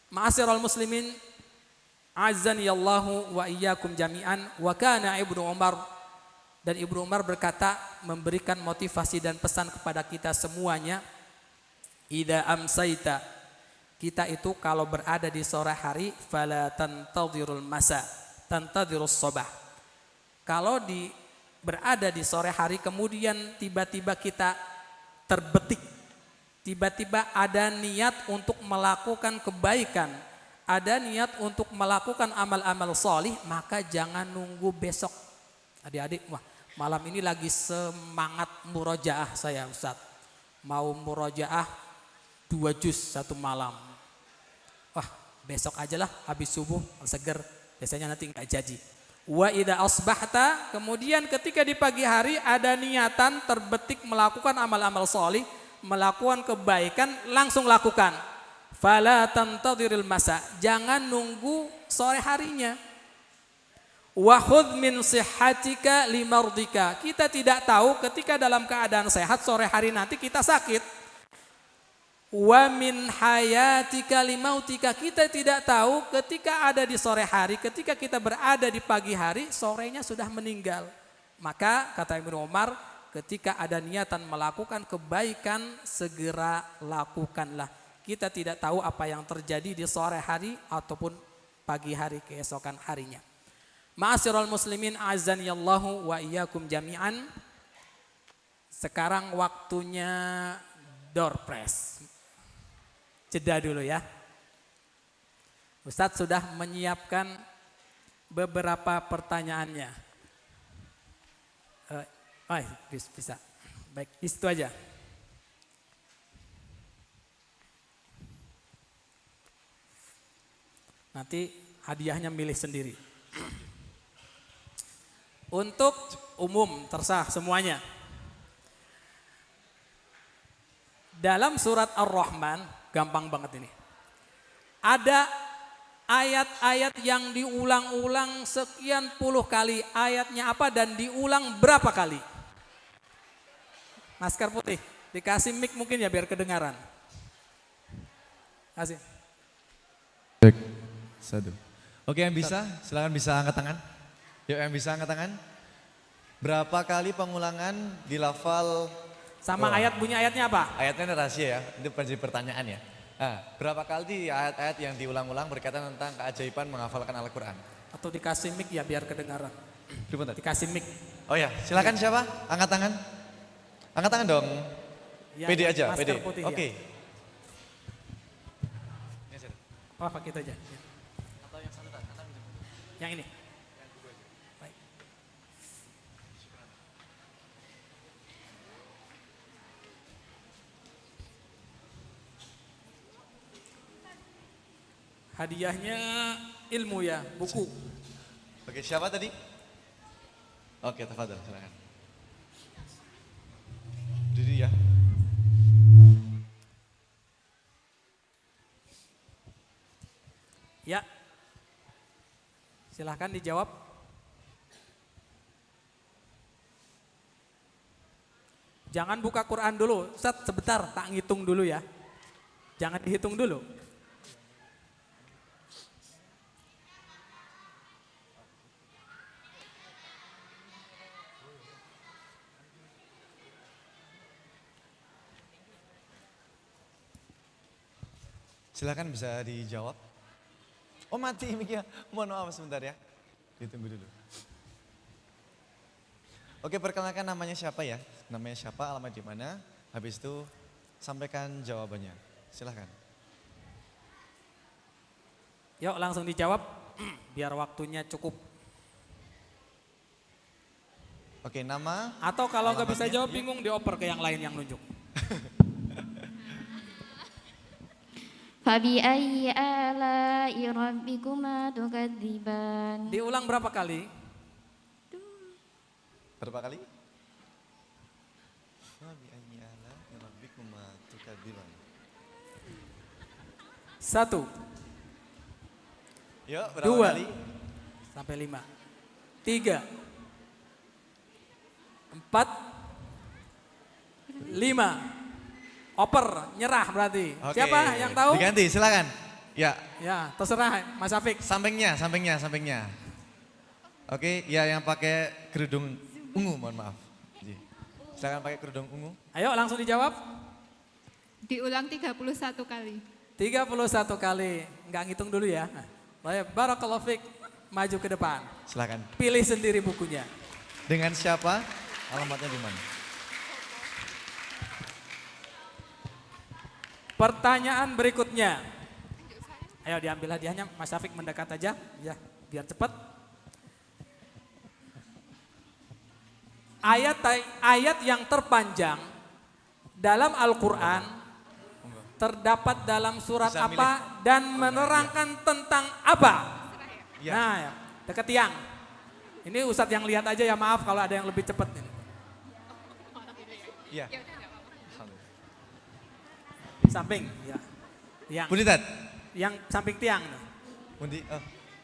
Ma'asyiral muslimin, azzaniyallahu wa iyyakum jami'an. Wa kana Ibnu Umar, dan Ibnu Umar berkata, memberikan motivasi dan pesan kepada kita semuanya, idza amsaita, kita itu kalau berada di sore hari, fala tantadhirul masa, tantadhirus sabah. Kalau berada di sore hari kemudian tiba-tiba kita terbetik, tiba-tiba ada niat untuk melakukan kebaikan, ada niat untuk melakukan amal-amal solih, maka jangan nunggu besok. Adik-adik, wah malam ini lagi semangat murojaah saya Ustaz, mau murojaah 2 juz 1 malam. Wah besok aja lah habis subuh seger, biasanya nanti nggak jadi. Wa idza asbahta, kemudian ketika di pagi hari ada niatan terbetik melakukan amal-amal sholih, melakukan kebaikan, langsung lakukan. Fala tantadhiril masa, jangan nunggu sore harinya. Wa khudh min sihhatika limardika, kita tidak tahu ketika dalam keadaan sehat sore hari nanti kita sakit. Wa min hayatika limautika, kita tidak tahu ketika ada di sore hari, ketika kita berada di pagi hari, sorenya sudah meninggal. Maka kata Ibnu Umar, ketika ada niatan melakukan kebaikan, segera lakukanlah. Kita tidak tahu apa yang terjadi di sore hari ataupun pagi hari keesokan harinya. Ma'asyiral muslimin, azanillahu wa iyyakum jami'an. Sekarang waktunya door press. Jeda dulu ya. Ustadz sudah menyiapkan beberapa pertanyaannya. Bisa. Baik, itu aja. Nanti hadiahnya milih sendiri. Untuk umum, terserah semuanya. Dalam surat Ar-Rahman, gampang banget ini. Ada ayat-ayat yang diulang-ulang sekian puluh kali. Ayatnya apa dan diulang berapa kali? Masker putih, dikasih mic mungkin ya biar kedengaran. Kasih. Satu. Oke, yang bisa, silakan bisa angkat tangan. Yuk, yang bisa angkat tangan. Berapa kali pengulangan di lafal? Sama ayat, bunyi ayatnya apa? Ayatnya ini rahasia ya, itu jadi pertanyaan ya. Nah, berapa kali di ayat-ayat yang diulang-ulang berkaitan tentang keajaiban menghafalkan Al-Quran? Atau dikasih mic ya biar kedengaran. Dikasih mic. Oh ya, silakan siapa? Angkat tangan. Angkat tangan dong. Ya, PD aja, masker PD. putih, Oke. Oh, pakai itu aja. Ya. Atau yang satu Yang ini. Baik. Hadiahnya ilmu ya, buku. Oke, siapa tadi? Oke, tafadhol, silakan. Diri ya. Ya. Silahkan dijawab. Jangan buka Quran dulu, Ustaz, sebentar, tak ngitung dulu ya. Jangan dihitung dulu. Silakan bisa dijawab. Oh mati mic-nya, mohon maaf sebentar ya. Ditunggu dulu. Oke, perkenalkan namanya siapa ya? Namanya siapa, alamat di mana? Habis itu sampaikan jawabannya. Silakan. Yuk langsung dijawab, biar waktunya cukup. Oke, nama. Atau kalau nggak bisa alamatnya, jawab ya. bingung dioper ke yang lain yang nunjuk. Fabi'ayyi ala'i rabbikuma tukadziban. Diulang berapa kali? Berapa kali? Fabi'ayyi ala'i rabbikuma tukadziban. 1, Yuk, berapa 2, kali? sampai 5, 3, 4, 5. Oper, nyerah berarti. Oke, Siapa yang tahu? diganti, silakan. Ya, Ya, terserah Mas Afik. sampingnya. Oke, ya yang pakai kerudung ungu, mohon maaf. Silakan pakai kerudung ungu. Ayo langsung dijawab. Diulang 31 kali. 31 kali. Enggak ngitung dulu ya. Baik, barakallahu fik. Maju ke depan. Silakan. Pilih sendiri bukunya. Dengan siapa? Alamatnya di mana? Pertanyaan berikutnya. Ayo diambil hadiahnya, Mas Afik mendekat aja. Ya, biar cepat. Ayat yang terpanjang dalam Al-Quran terdapat dalam surat Bisa apa dan menerangkan tentang apa? Ya. Nah, ya, dekat tiang. Ini Ustadz yang lihat aja ya, maaf kalau ada yang lebih cepat. Iya. Samping, ya. Tiang. Bunditat. Yang samping tiang. Bundi.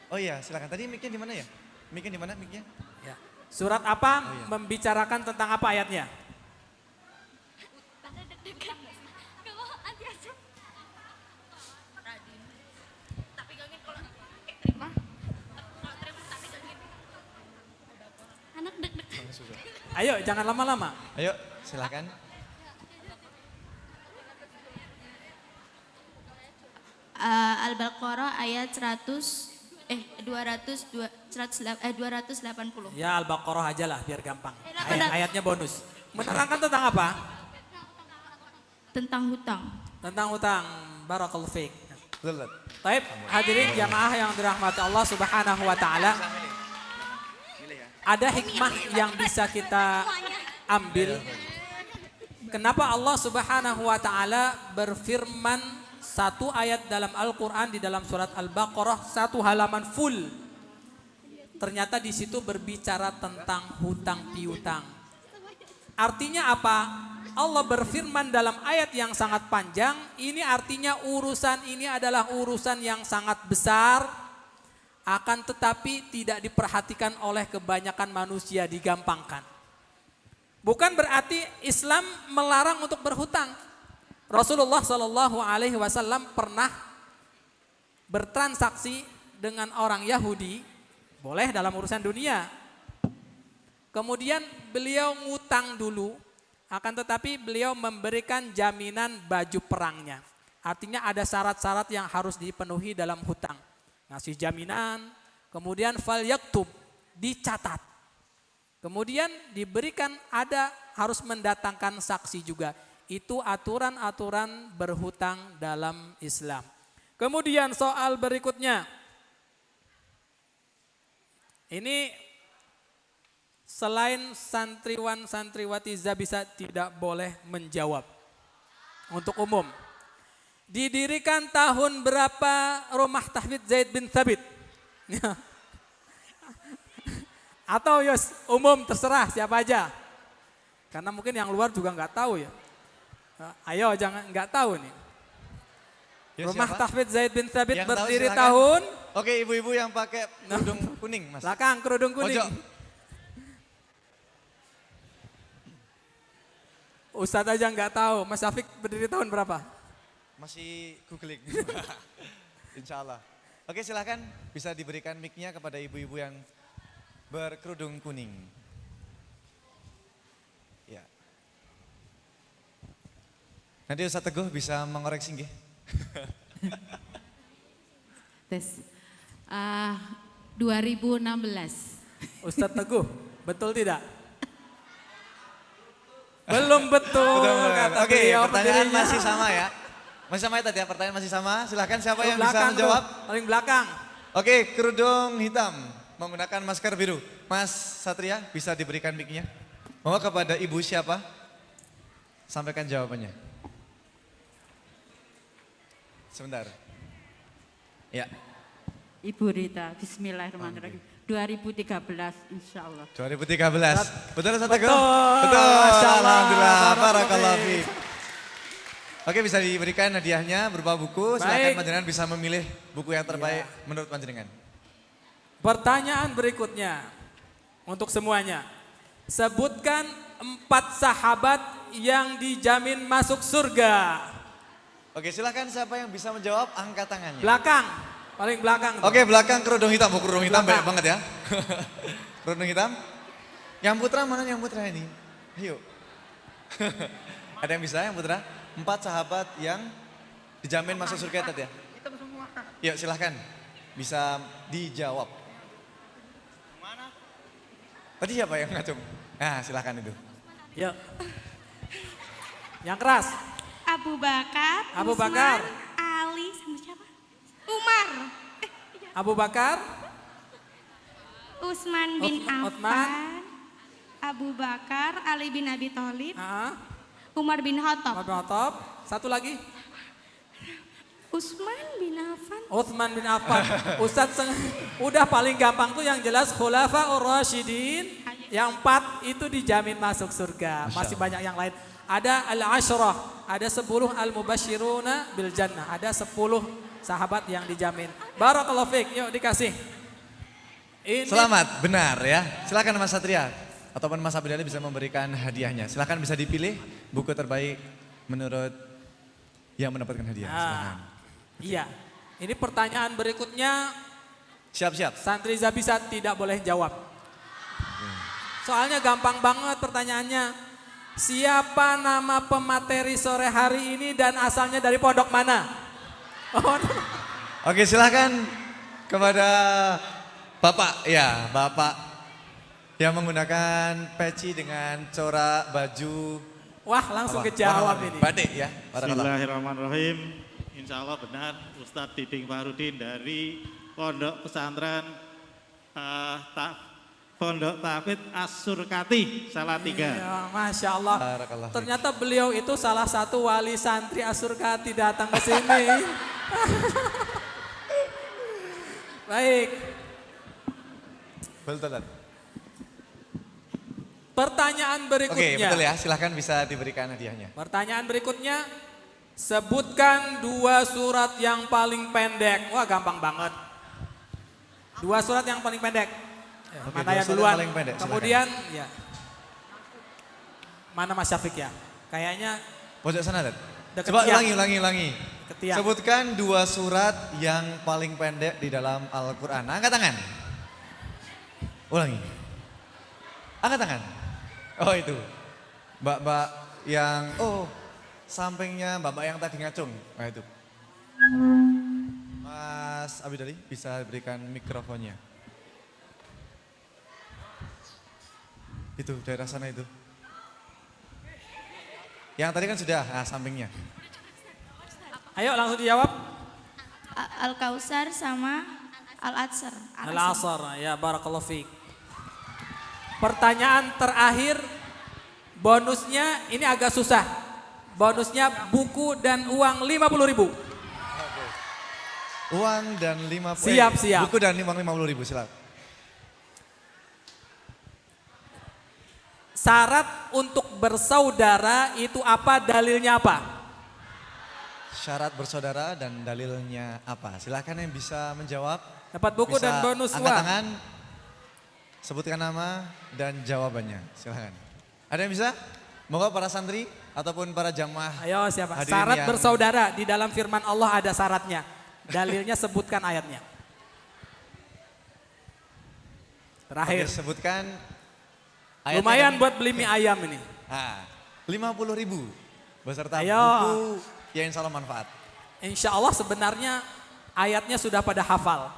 Oh iya, silakan. Tadi mic-nya di mana ya? Mic-nya di mana mic-nya? Ya. Surat apa Oh, iya. membicarakan tentang apa ayatnya? Anak deg-deg. Ayo jangan lama-lama. Ayo, silakan. Al-Baqarah ayat 280. Ya Al-Baqarah aja lah biar gampang. benar. Ayatnya bonus. Menerangkan tentang apa? Tentang hutang. Tentang hutang. Barakallahu fiik. Betul. Taib, hadirin jamaah yang dirahmati Allah Subhanahu wa taala. Ada hikmah yang bisa kita ambil. Kenapa Allah Subhanahu wa taala berfirman satu ayat dalam Al-Qur'an di dalam surat Al-Baqarah, satu halaman full. Ternyata di situ berbicara tentang hutang piutang. Artinya apa? Allah berfirman dalam ayat yang sangat panjang, ini artinya urusan ini adalah urusan yang sangat besar, akan tetapi tidak diperhatikan oleh kebanyakan manusia, digampangkan. Bukan berarti Islam melarang untuk berhutang. Rasulullah Shallallahu Alaihi Wasallam pernah bertransaksi dengan orang Yahudi, boleh dalam urusan dunia. Kemudian beliau ngutang dulu, akan tetapi beliau memberikan jaminan baju perangnya. Artinya ada syarat-syarat yang harus dipenuhi dalam hutang. Ngasih jaminan, kemudian fal yaktub, dicatat. Kemudian diberikan harus mendatangkan saksi juga. Itu aturan-aturan berhutang dalam Islam. Kemudian soal berikutnya. Ini selain santriwan santriwati Zabisa tidak boleh menjawab. Untuk umum. Didirikan tahun berapa rumah tahfidz Zaid bin Thabit? Atau yos umum terserah siapa aja. Karena mungkin yang luar juga nggak tahu ya. Ayo jangan nggak tahu nih. Ya, Rumah siapa? tahfidz Zaid bin Thabit Yang tahu berdiri silakan. tahun. Oke, ibu-ibu yang pakai kerudung kuning, Mas. Belakang kerudung kuning. Pojok. Ustadz aja nggak tahu. Mas Syafiq berdiri tahun berapa? Masih googling. Insya Allah. Oke, silakan bisa diberikan mic-nya kepada ibu-ibu yang berkerudung kuning. Ya. Nanti Ustadz Teguh bisa mengoreksi nggih. Tes. 2016. Ustadz Teguh, betul tidak? Belum betul. Kata Oke, beliau pertanyaan pendirinya. masih sama ya. Masih sama ya tadi ya, pertanyaan masih sama. Silahkan siapa yang bisa Belakang menjawab? tuh, paling belakang. Oke, kerudung hitam menggunakan masker biru. Mas Satria bisa diberikan mic-nya. Mau kepada ibu siapa? Sampaikan jawabannya. Sebentar. Ya, Ibu Rita, bismillahirrahmanirrahim. 2013 insya Allah. 2013. Betul Ustaz Teguh? Betul. Betul. Masya Allah. Alhamdulillah. Barakallahu Barakallahu fiik. fiik. Oke, bisa diberikan hadiahnya berupa buku. Silakan Baik. panjenengan bisa memilih buku yang terbaik menurut panjenengan. Pertanyaan berikutnya untuk semuanya. Sebutkan 4 sahabat yang dijamin masuk surga. Oke, silakan siapa yang bisa menjawab angkat tangannya. Belakang, paling belakang. tuh. Oke, belakang kerudung hitam. Oh, kerudung hitam banyak Belakang. banget ya. Kerudung hitam. Yang putra mana yang putra ini? Ayo. Ada yang bisa yang putra? 4 sahabat yang dijamin masuk surga tadi ya? Yuk silahkan. Bisa dijawab. Tadi siapa yang ngacung? Nah silahkan itu. Yuk. Yang keras. Abu Bakar, Abu Utsman, Bakar. Ali, sama siapa? Umar, Abu Bakar. Utsman bin Utsman. Affan, Abu Bakar, Ali bin Abi Thalib, Umar bin Khattab, Khattab. Satu lagi. Utsman bin Affan. Utsman bin Affan. Ustadz udah paling gampang tuh yang jelas Khulafaur Rasyidin. Yang 4 itu dijamin masuk surga. Masih banyak yang lain. Ada al-asyrah, ada 10 al-mubasyiruna bil jannah. Ada 10 sahabat yang dijamin. Barakallahu fiik. Yuk dikasih. Ini Selamat, benar ya. Silakan Mas Satria. Ataupun Mas Abdul bisa memberikan hadiahnya. Silakan bisa dipilih buku terbaik menurut yang mendapatkan hadiah. Silakan. Iya. Ini pertanyaan berikutnya Siap-siap. santri Zabisa tidak boleh jawab. Soalnya gampang banget pertanyaannya. Siapa nama pemateri sore hari ini dan asalnya dari pondok mana? Oh, Oke, silakan kepada Bapak. Ya, Bapak yang menggunakan peci dengan corak baju. wah langsung apa? kejawab Warna ini. batik ya. Barakallah. Bismillahirrahmanirrahim. Insya Allah benar Ustadz Diding Farudin dari Pondok Pesantren Pondok Tahfidz As-Surkati Salatiga. Ya, Masya Allah. Barakallah. Ternyata beliau itu salah satu wali santri As-Surkati datang ke sini. Baik. Betul. Pertanyaan Oke, berikutnya. betul ya. Silakan bisa diberikan hadiahnya. Pertanyaan berikutnya. Sebutkan 2 surat yang paling pendek. Wah gampang banget. 2 surat yang paling pendek. Oke, Mana 2 yang surat duluan? paling pendek, silakan. Kemudian ya. Mana Mas Syafiq ya? Kayaknya Pojok sana, Dad. Deket Coba tiang. ulangi. Ke tiang. Sebutkan 2 surat yang paling pendek di dalam Al-Quran. Angkat tangan. Ulangi. Angkat tangan. Oh itu. Mbak-mbak yang, sampingnya mbak-mbak yang tadi ngacung. Nah itu. Mas Abidali bisa berikan mikrofonnya. Itu daerah sana itu. Yang tadi kan sudah, sampingnya. Ayo langsung dijawab. Al-Kausar sama Al-Atsar. Al-Asr, ya barakallahu fiik. Pertanyaan terakhir, bonusnya ini agak susah. Bonusnya buku dan uang 50.000. Uang dan 50. Siap. Buku dan 50.000 silakan. Syarat untuk bersaudara itu apa, dalilnya apa? Syarat bersaudara dan dalilnya apa? Silakan yang bisa menjawab. Dapat buku Bisa dan bonus angkat uang. tangan, sebutkan nama dan jawabannya. Silakan. Ada yang bisa? Moga para santri ataupun para jamaah. Ayo siapa? hadirin Syarat yang- bersaudara di dalam firman Allah ada syaratnya. Dalilnya sebutkan ayatnya. Terakhir. Oke, sebutkan ayatnya Lumayan dan- buat beli mie ayam ini. 50.000 beserta Ayo. buku yang insya Allah manfaat. Insya Allah sebenarnya ayatnya sudah pada hafal.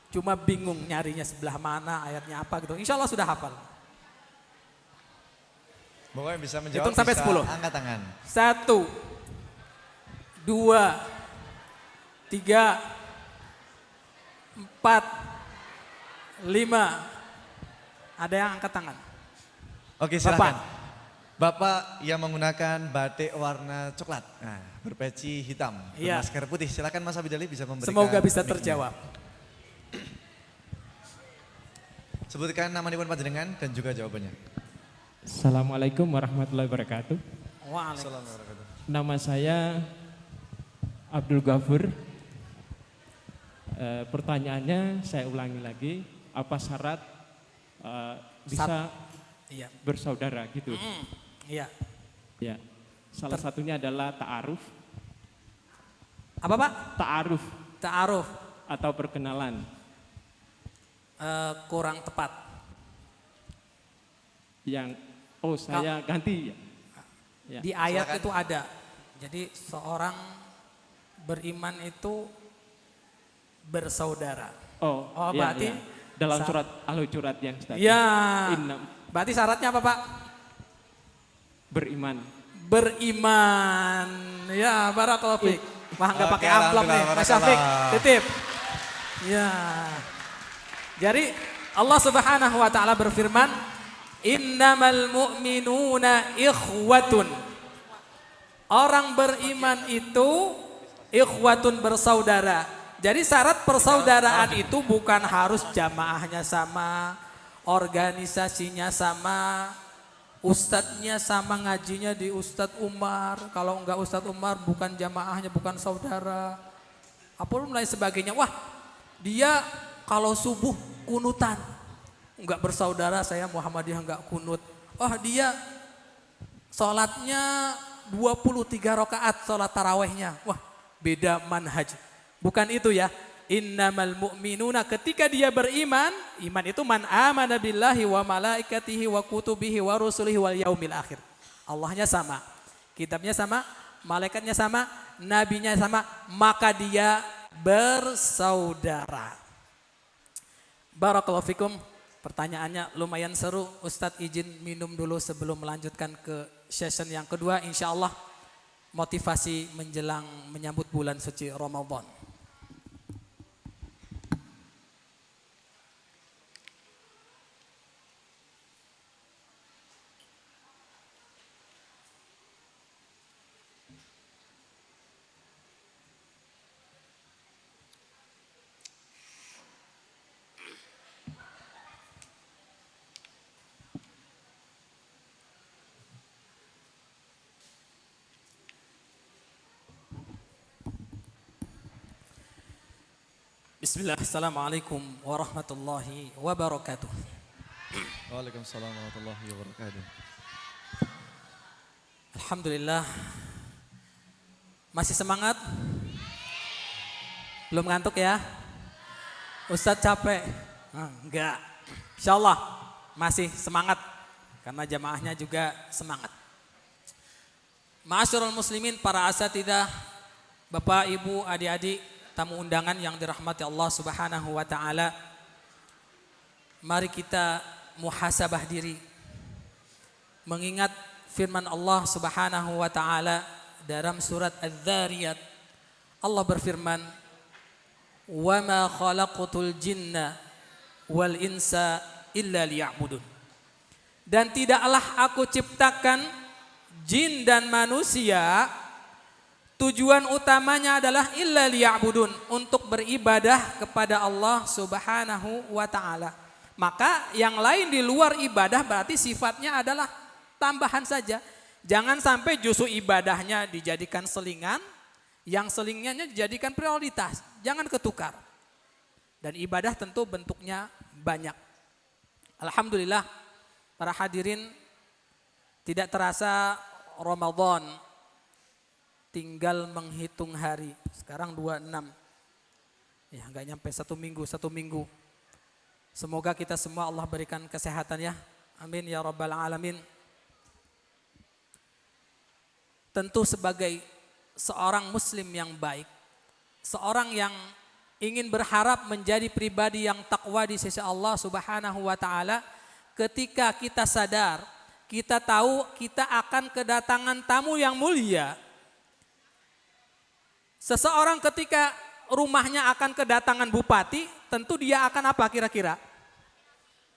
Cuma bingung nyarinya sebelah mana, ayatnya apa gitu. Insya Allah sudah hafal. Moga yang bisa menjawab Hitung sampai bisa 10. angkat tangan. 1, 2, 3, 4, 5. Ada yang angkat tangan? Oke silakan. Bapak yang menggunakan batik warna coklat, berpeci hitam, Iya. bermasker putih. Silakan Mas Abidali bisa memberikan. Semoga bisa mic-nya. terjawab. Sebutkan nama Nipun Panjenengan dan juga jawabannya. Assalamualaikum warahmatullahi wabarakatuh. Waalaikumsalam. Nama saya Abdul Ghafur. Pertanyaannya saya ulangi lagi, apa syarat bisa Iya. bersaudara gitu? Iya. Ya. Salah satunya adalah ta'aruf. Apa Pak? Ta'aruf Ta'aruf. atau perkenalan. Kurang tepat. Yang saya ganti ya. Ya. Di ayat Silakan. itu ada. Jadi seorang beriman itu bersaudara. Oh, Oh, iya, berarti iya. Dalam surat Al-Hujurat yang tadi. Ya. Inna Berarti syaratnya apa Pak? beriman. Beriman. Ya, barakallahu fiik. Wah, enggak Oke, pakai amplop nih. alhamdulillah, Mas Syafiq, barakallah. titip. Ya. Jadi Allah Subhanahu wa taala berfirman, "Innamal mu'minuna ikhwatun." Orang beriman itu ikhwatun, bersaudara. Jadi syarat persaudaraan itu bukan harus jamaahnya sama, organisasinya sama, ustadznya sama, ngajinya di Ustadz Umar. Kalau enggak Ustadz Umar bukan jamaahnya, bukan saudara. Apapun lain sebagainya. Wah, dia kalau subuh kunutan. Enggak bersaudara, saya Muhammadiyah enggak kunut. Wah, dia sholatnya 23 rakaat sholat tarawehnya. Wah, beda manhaj. Bukan itu ya. Innamal mu'minuna, ketika dia beriman, iman itu man amana billahi wa malaikatihi wa kutubihi wa rusulihi wal yaumil akhir. Allahnya sama, kitabnya sama, malaikatnya sama, nabinya sama, maka dia bersaudara. Barakallahu fikum. Pertanyaannya lumayan seru. Ustadz izin minum dulu sebelum melanjutkan ke session yang kedua. Insya Allah motivasi menjelang menyambut bulan suci Ramadan. Bismillah, assalamualaikum warahmatullahi wabarakatuh. Waalaikumsalam warahmatullahi wabarakatuh. Alhamdulillah, Masih semangat? Belum ngantuk ya? Ustadz capek? Enggak. Insya Allah masih semangat. Karena jamaahnya juga semangat. Ma'asyiral muslimin, para asatidzah, Bapak, Ibu, adik-adik, tamu undangan yang dirahmati Allah Subhanahu wa taala. Mari kita muhasabah diri. Mengingat firman Allah Subhanahu wa taala dalam surat Az-Dzariyat. Allah berfirman, "Wa ma khalaqtul jinna wal insa illa liya'budun." Dan tidaklah aku ciptakan jin dan manusia, tujuan utamanya adalah illa liya'budun, untuk beribadah kepada Allah Subhanahu wa taala. Maka yang lain di luar ibadah berarti sifatnya adalah tambahan saja. Jangan sampai justru ibadahnya dijadikan selingan, yang selingnya dijadikan prioritas. Jangan ketukar. Dan ibadah tentu bentuknya banyak. Alhamdulillah, para hadirin, tidak terasa Ramadan tinggal menghitung hari. Sekarang 26. Ya, nggak nyampe satu minggu. Semoga kita semua Allah berikan kesehatan ya. Amin ya rabbal alamin. Tentu sebagai seorang muslim yang baik, seorang yang ingin berharap menjadi pribadi yang takwa di sisi Allah Subhanahu wa taala, ketika kita sadar, kita tahu kita akan kedatangan tamu yang mulia. Seseorang ketika rumahnya akan kedatangan bupati, tentu dia akan apa kira-kira?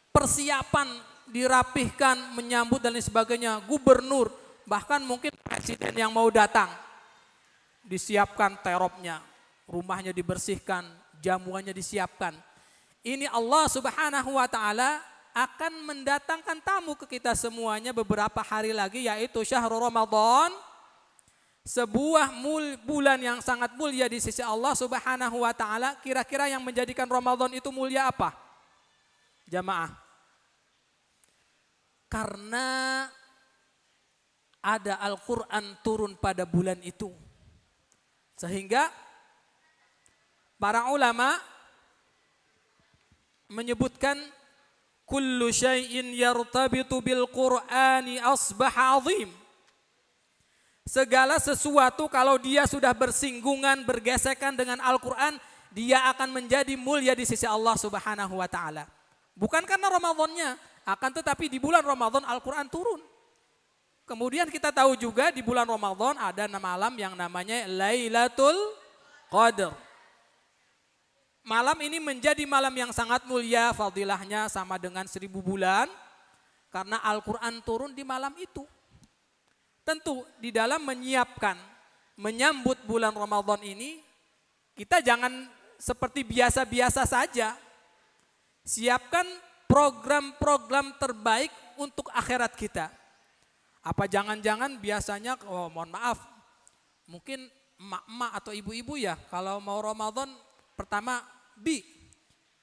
Persiapan dirapihkan, menyambut dan lain sebagainya. Gubernur, bahkan mungkin presiden yang mau datang, disiapkan teropnya, rumahnya dibersihkan, jamuannya disiapkan. Ini Allah Subhanahu wa taala akan mendatangkan tamu ke kita semuanya beberapa hari lagi, yaitu syahrul Ramadan. Sebuah bulan yang sangat mulia di sisi Allah Subhanahu wa taala. Kira-kira yang menjadikan Ramadan itu mulia apa? Jamaah. Karena ada Al-Quran turun pada bulan itu. Sehingga para ulama menyebutkan kullu syai'in yartabitu bil Qur'ani asbaha azim. Segala sesuatu kalau dia sudah bersinggungan, bergesekan dengan Al-Quran, dia akan menjadi mulia di sisi Allah Subhanahu wa taala. Bukan karena Ramadannya, akan tetapi di bulan Ramadan Al-Quran turun. Kemudian kita tahu juga di bulan Ramadan ada malam yang namanya Lailatul Qadar. Malam ini menjadi malam yang sangat mulia, fadilahnya sama dengan 1000 bulan. Karena Al-Quran turun di malam itu. Tentu di dalam menyiapkan, menyambut bulan Ramadan ini, kita jangan seperti biasa-biasa saja. Siapkan program-program terbaik untuk akhirat kita. Apa jangan-jangan biasanya, mohon maaf, mungkin emak-emak atau ibu-ibu ya, kalau mau Ramadan pertama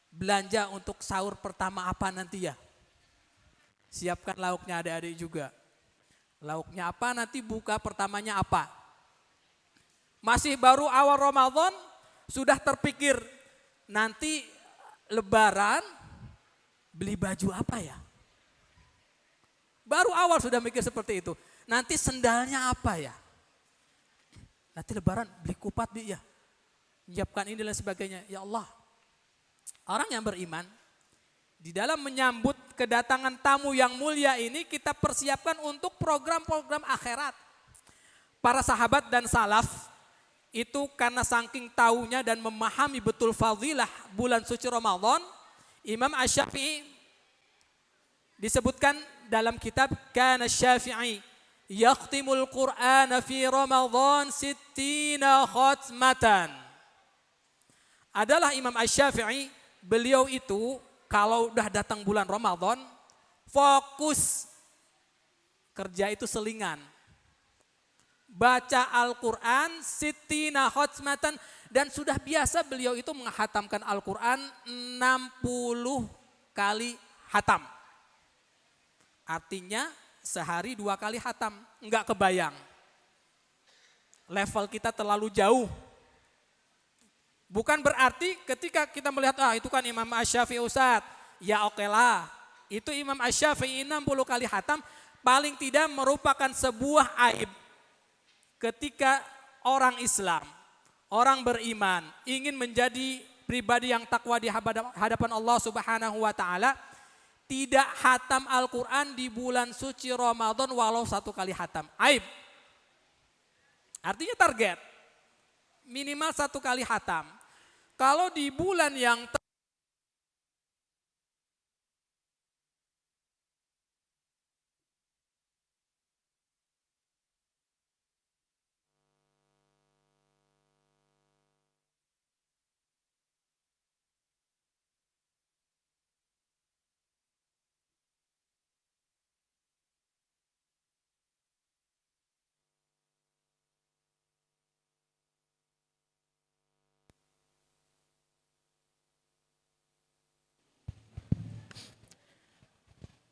belanja untuk sahur pertama apa nanti ya. Siapkan lauknya adik-adik juga. Lauknya apa nanti, buka pertamanya apa. Masih baru awal Ramadan sudah terpikir nanti Lebaran beli baju apa ya. Baru awal sudah mikir seperti itu. Nanti sendalnya apa ya? Nanti Lebaran beli kupat ya. Menyiapkan ini dan sebagainya. Ya Allah, orang yang beriman di dalam menyambut kedatangan tamu yang mulia ini, kita persiapkan untuk program-program akhirat. Para sahabat dan salaf itu karena saking taunya dan memahami betul fadilah bulan suci Ramadan, Imam Asy-Syafi'i disebutkan dalam kitab Kana Syafi'i yakhtimul Qur'ana fi Ramadan 60 khatmatan. Adalah Imam Asy-Syafi'i, beliau itu kalau udah datang bulan Ramadan, fokus kerja itu selingan. Baca Al-Quran, 60 khatmatan, dan sudah biasa beliau itu menghatamkan Al-Quran 60 kali hatam. Artinya sehari 2 kali hatam, enggak kebayang. level kita terlalu jauh. Bukan berarti ketika kita melihat, itu kan Imam Asy-Syafi'i Ustaz, ya oke lah. Itu Imam Asy-Syafi'i 60 kali hatam, paling tidak merupakan sebuah aib. Ketika orang Islam, orang beriman, ingin menjadi pribadi yang takwa di hadapan Allah Subhanahu wa Ta'ala, tidak hatam Al-Quran di bulan suci Ramadan walau 1 kali hatam. Aib. Artinya target. Minimal 1 kali hatam. Kalau di bulan yang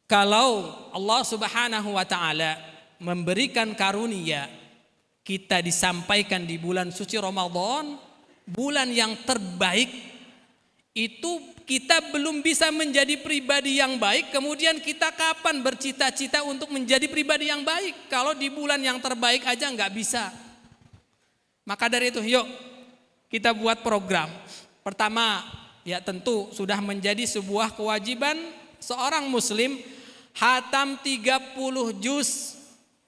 kalau Allah Subhanahu wa Ta'ala memberikan karunia kita disampaikan di bulan suci Ramadan, bulan yang terbaik, itu kita belum bisa menjadi pribadi yang baik, kemudian kita kapan bercita-cita untuk menjadi pribadi yang baik kalau di bulan yang terbaik aja nggak bisa. Maka dari itu yuk kita buat program. Pertama, ya tentu sudah menjadi sebuah kewajiban seorang muslim hatam 30 juz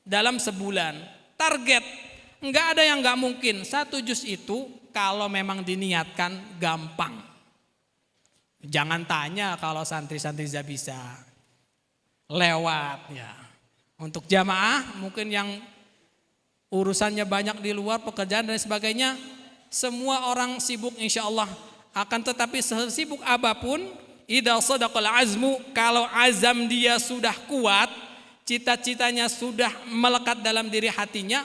dalam sebulan. Target, enggak ada yang enggak mungkin. 1 juz itu kalau memang diniatkan gampang. Jangan tanya kalau santri-santri bisa. Lewat ya. Untuk jamaah mungkin yang urusannya banyak di luar, pekerjaan dan sebagainya, semua orang sibuk insya Allah. Akan tetapi sesibuk apapun, idza sadaqal azmu, kalau azam dia sudah kuat, cita-citanya sudah melekat dalam diri hatinya,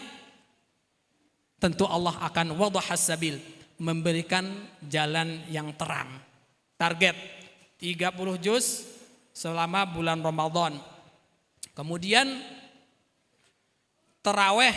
tentu Allah akan wadahas sabil, memberikan jalan yang terang. Target 30 juz selama bulan Ramadan. Kemudian tarawih,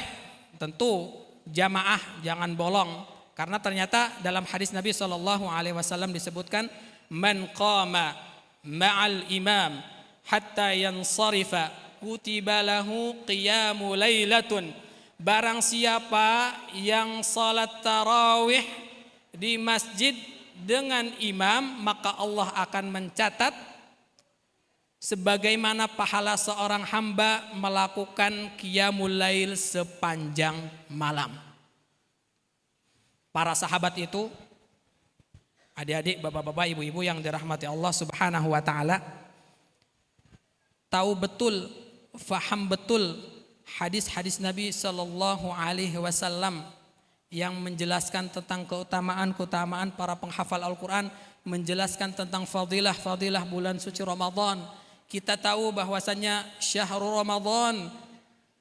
tentu jamaah jangan bolong, karena ternyata dalam hadis Nabi SAW disebutkan, man qama ma'al imam hatta yansarifa kutiba lahu qiyamu lailatun. Barang siapa yang salat tarawih di masjid dengan imam, maka Allah akan mencatat sebagaimana pahala seorang hamba melakukan qiyamul lail sepanjang malam. Para sahabat itu, adik-adik, bapak-bapak, ibu-ibu yang dirahmati Allah Subhanahu wa Ta'ala, tahu betul, faham betul hadis-hadis Nabi Sallallahu Alaihi Wasallam yang menjelaskan tentang keutamaan para penghafal Al-Quran, menjelaskan tentang fadilah bulan suci Ramadan. Kita tahu bahwasanya syahrul Ramadan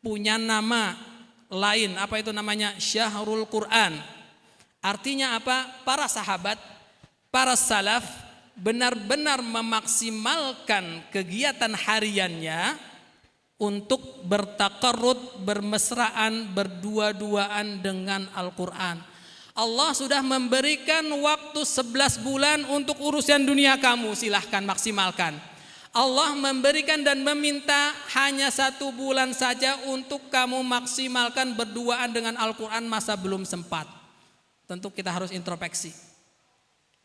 punya nama lain. Apa itu namanya? Syahrul Quran. Artinya apa? Para sahabat, para salaf benar-benar memaksimalkan kegiatan hariannya untuk bertakarrud, bermesraan, berdua-duaan dengan Al-Quran. Allah sudah memberikan waktu 11 bulan untuk urusan dunia kamu, silahkan maksimalkan. Allah memberikan dan meminta hanya 1 bulan saja untuk kamu maksimalkan berduaan dengan Al-Quran masa belum sempat. Tentu kita harus introspeksi.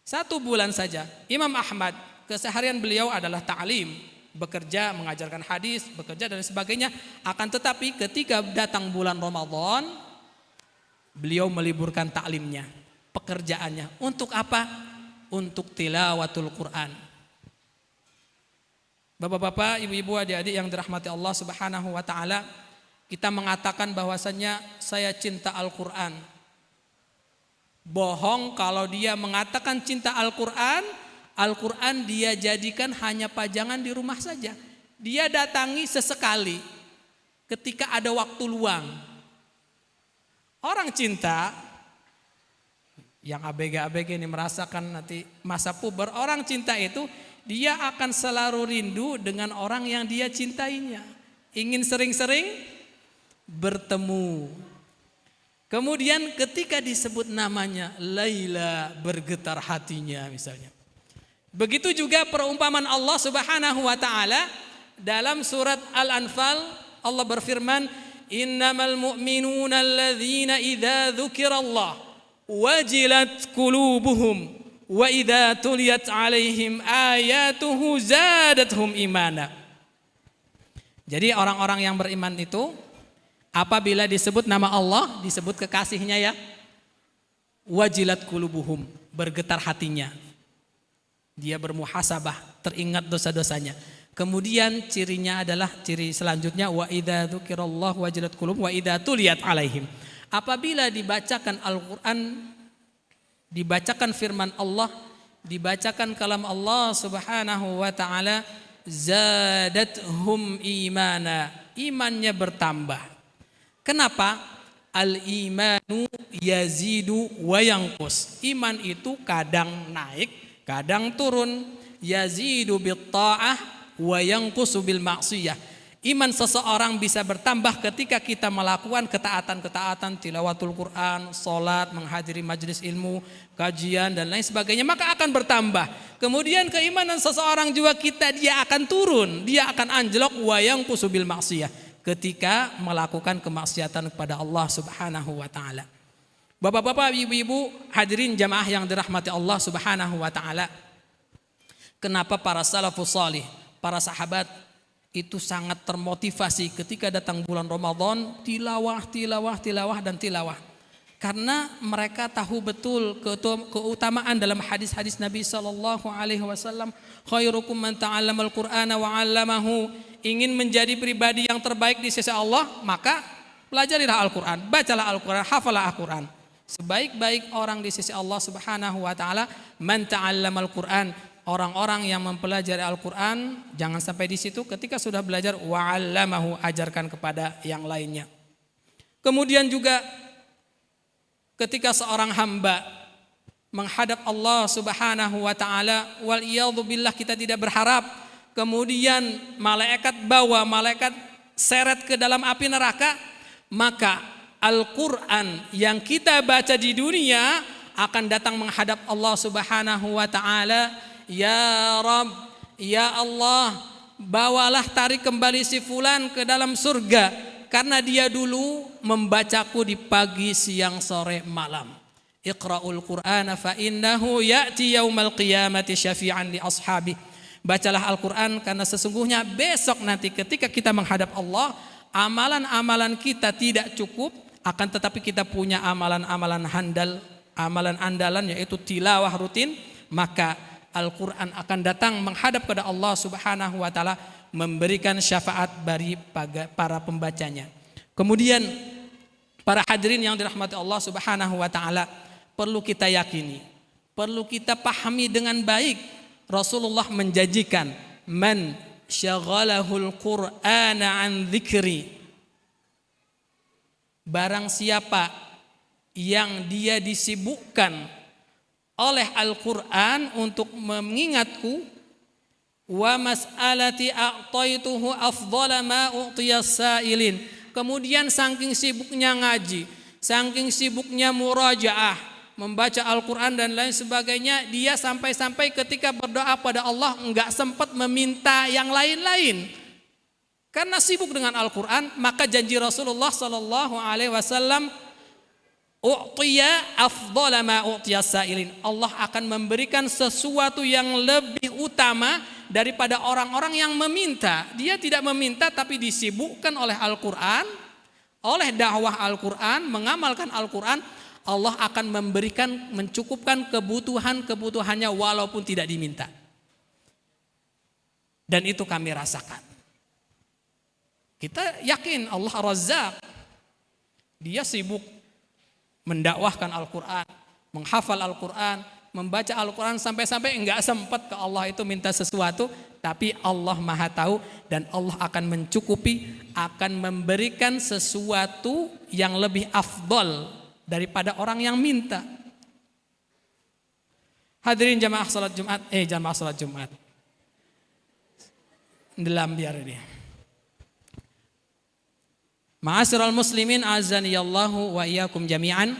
1 bulan saja. Imam Ahmad, keseharian beliau adalah ta'lim, bekerja, mengajarkan hadis, bekerja dan sebagainya. Akan tetapi ketika datang bulan Ramadan, beliau meliburkan ta'limnya, pekerjaannya. Untuk apa? Untuk tilawatul Quran. Bapak-bapak, ibu-ibu, adik-adik yang dirahmati Allah Subhanahu wa Ta'ala, kita mengatakan bahwasannya saya cinta Al-Quran. Bohong kalau dia mengatakan cinta Al-Quran, Al-Quran dia jadikan hanya pajangan di rumah saja. Dia datangi sesekali ketika ada waktu luang. Orang cinta, yang ABG ini merasakan nanti masa puber, orang cinta itu dia akan selalu rindu dengan orang yang dia cintainya. Ingin sering-sering bertemu. Kemudian ketika disebut namanya, Laila bergetar hatinya misalnya. Begitu juga perumpamaan Allah Subhanahu wa taala dalam surat Al-Anfal, Allah berfirman, "Innamal mu'minuna alladzina idza dzukirallah wajilat qulubuhum wa idza tuliyat 'alaihim ayatuhu zadatuhum imana." Jadi orang-orang yang beriman itu apabila disebut nama Allah, disebut kekasihnya ya, wajilat qulubuhum, bergetar hatinya. Dia bermuhasabah, teringat dosa-dosanya. Kemudian cirinya adalah ciri selanjutnya, wa idza dzukirallahu wajilat qulubuhum wa idza tuliyat alaihim. Apabila dibacakan Al-Qur'an, dibacakan firman Allah, dibacakan kalam Allah Subhanahu wa taala, zadathum imana, imannya bertambah. Kenapa? Al-imanu yazidu wa yanqus. Iman itu kadang naik, kadang turun. Yazidu bil ta'ah wa yanqusu bil ma'siyah. Iman seseorang bisa bertambah ketika kita melakukan ketaatan-ketaatan, tilawatul Quran, salat, menghadiri majelis ilmu, kajian dan lain sebagainya, maka akan bertambah. Kemudian keimanan seseorang juga dia akan turun, dia akan anjlok, wa yanqusu bil ma'siyah, ketika melakukan kemaksiatan kepada Allah Subhanahu wa taala. Bapak-bapak, ibu-ibu, hadirin jamaah yang dirahmati Allah Subhanahu wa taala. Kenapa para salafus salih, para sahabat itu sangat termotivasi ketika datang bulan Ramadan, tilawah dan tilawah. Karena mereka tahu betul keutamaan dalam hadis-hadis Nabi sallallahu alaihi wasallam, khairukum man ta'allamal Qur'ana wa 'allamahu. Ingin menjadi pribadi yang terbaik di sisi Allah, maka pelajarilah Al-Qur'an, bacalah Al-Qur'an, hafalah Al-Qur'an. Sebaik-baik orang di sisi Allah Subhanahu wa taala man ta'allamal Qur'an, orang-orang yang mempelajari Al-Qur'an. Jangan sampai di situ, ketika sudah belajar wa 'allamahu, ajarkan kepada yang lainnya. Kemudian juga ketika seorang hamba menghadap Allah Subhanahu wa taala, wal iyadzu billah, kita tidak berharap kemudian malaikat bawa, malaikat seret ke dalam api neraka, maka Al-Qur'an yang kita baca di dunia akan datang menghadap Allah Subhanahu wa taala, ya Rabb, ya Allah, bawalah, tarik kembali si fulan ke dalam surga karena dia dulu membacaku di pagi, siang, sore, malam. Iqra'ul Qur'ana fa innahu ya'ti yaumal qiyamati syafi'an li ashabi. Bacalah Al-Quran karena sesungguhnya besok nanti ketika kita menghadap Allah, amalan-amalan kita tidak cukup, akan tetapi kita punya amalan-amalan handal, amalan andalan, yaitu tilawah rutin, maka Al-Quran akan datang menghadap kepada Allah Subhanahu wa taala, memberikan syafaat bagi para pembacanya. Kemudian para hadirin yang dirahmati Allah Subhanahu wa taala, perlu kita yakini, perlu kita pahami dengan baik, Rasulullah menjanjikan, man syaghalahul Qur'ana an dzikri, barang siapa yang dia disibukkan oleh Al-Qur'an untuk mengingatku, wa mas'alati a'taituhu afdhala ma u'tiyas sa'ilin. Kemudian saking sibuknya ngaji, saking sibuknya murajaah, membaca Al-Quran dan lain sebagainya, dia sampai-sampai ketika berdoa pada Allah enggak sempat meminta yang lain-lain. Karena sibuk dengan Al-Quran, maka janji Rasulullah sallallahu alaihi wasallam, u'tiya afdhala ma u'tiyas sa'ilin. Allah akan memberikan sesuatu yang lebih utama daripada orang-orang yang meminta. Dia tidak meminta tapi disibukkan oleh Al-Quran, oleh dakwah Al-Quran, mengamalkan Al-Quran. Allah akan memberikan, mencukupkan kebutuhannya walaupun tidak diminta. Dan itu kami rasakan. Kita yakin Allah Razzaq. Dia sibuk mendakwahkan Al-Quran, menghafal Al-Quran, membaca Al-Quran, sampai-sampai enggak sempat ke Allah itu minta sesuatu. Tapi Allah Maha tahu dan Allah akan mencukupi, akan memberikan sesuatu yang lebih afdol daripada orang yang minta. Hadirin jamaah salat Jumat, jamaah salat Jumat. Dalam biar ini. Ma'asyiral muslimin azanillahu wa iyyakum jami'an.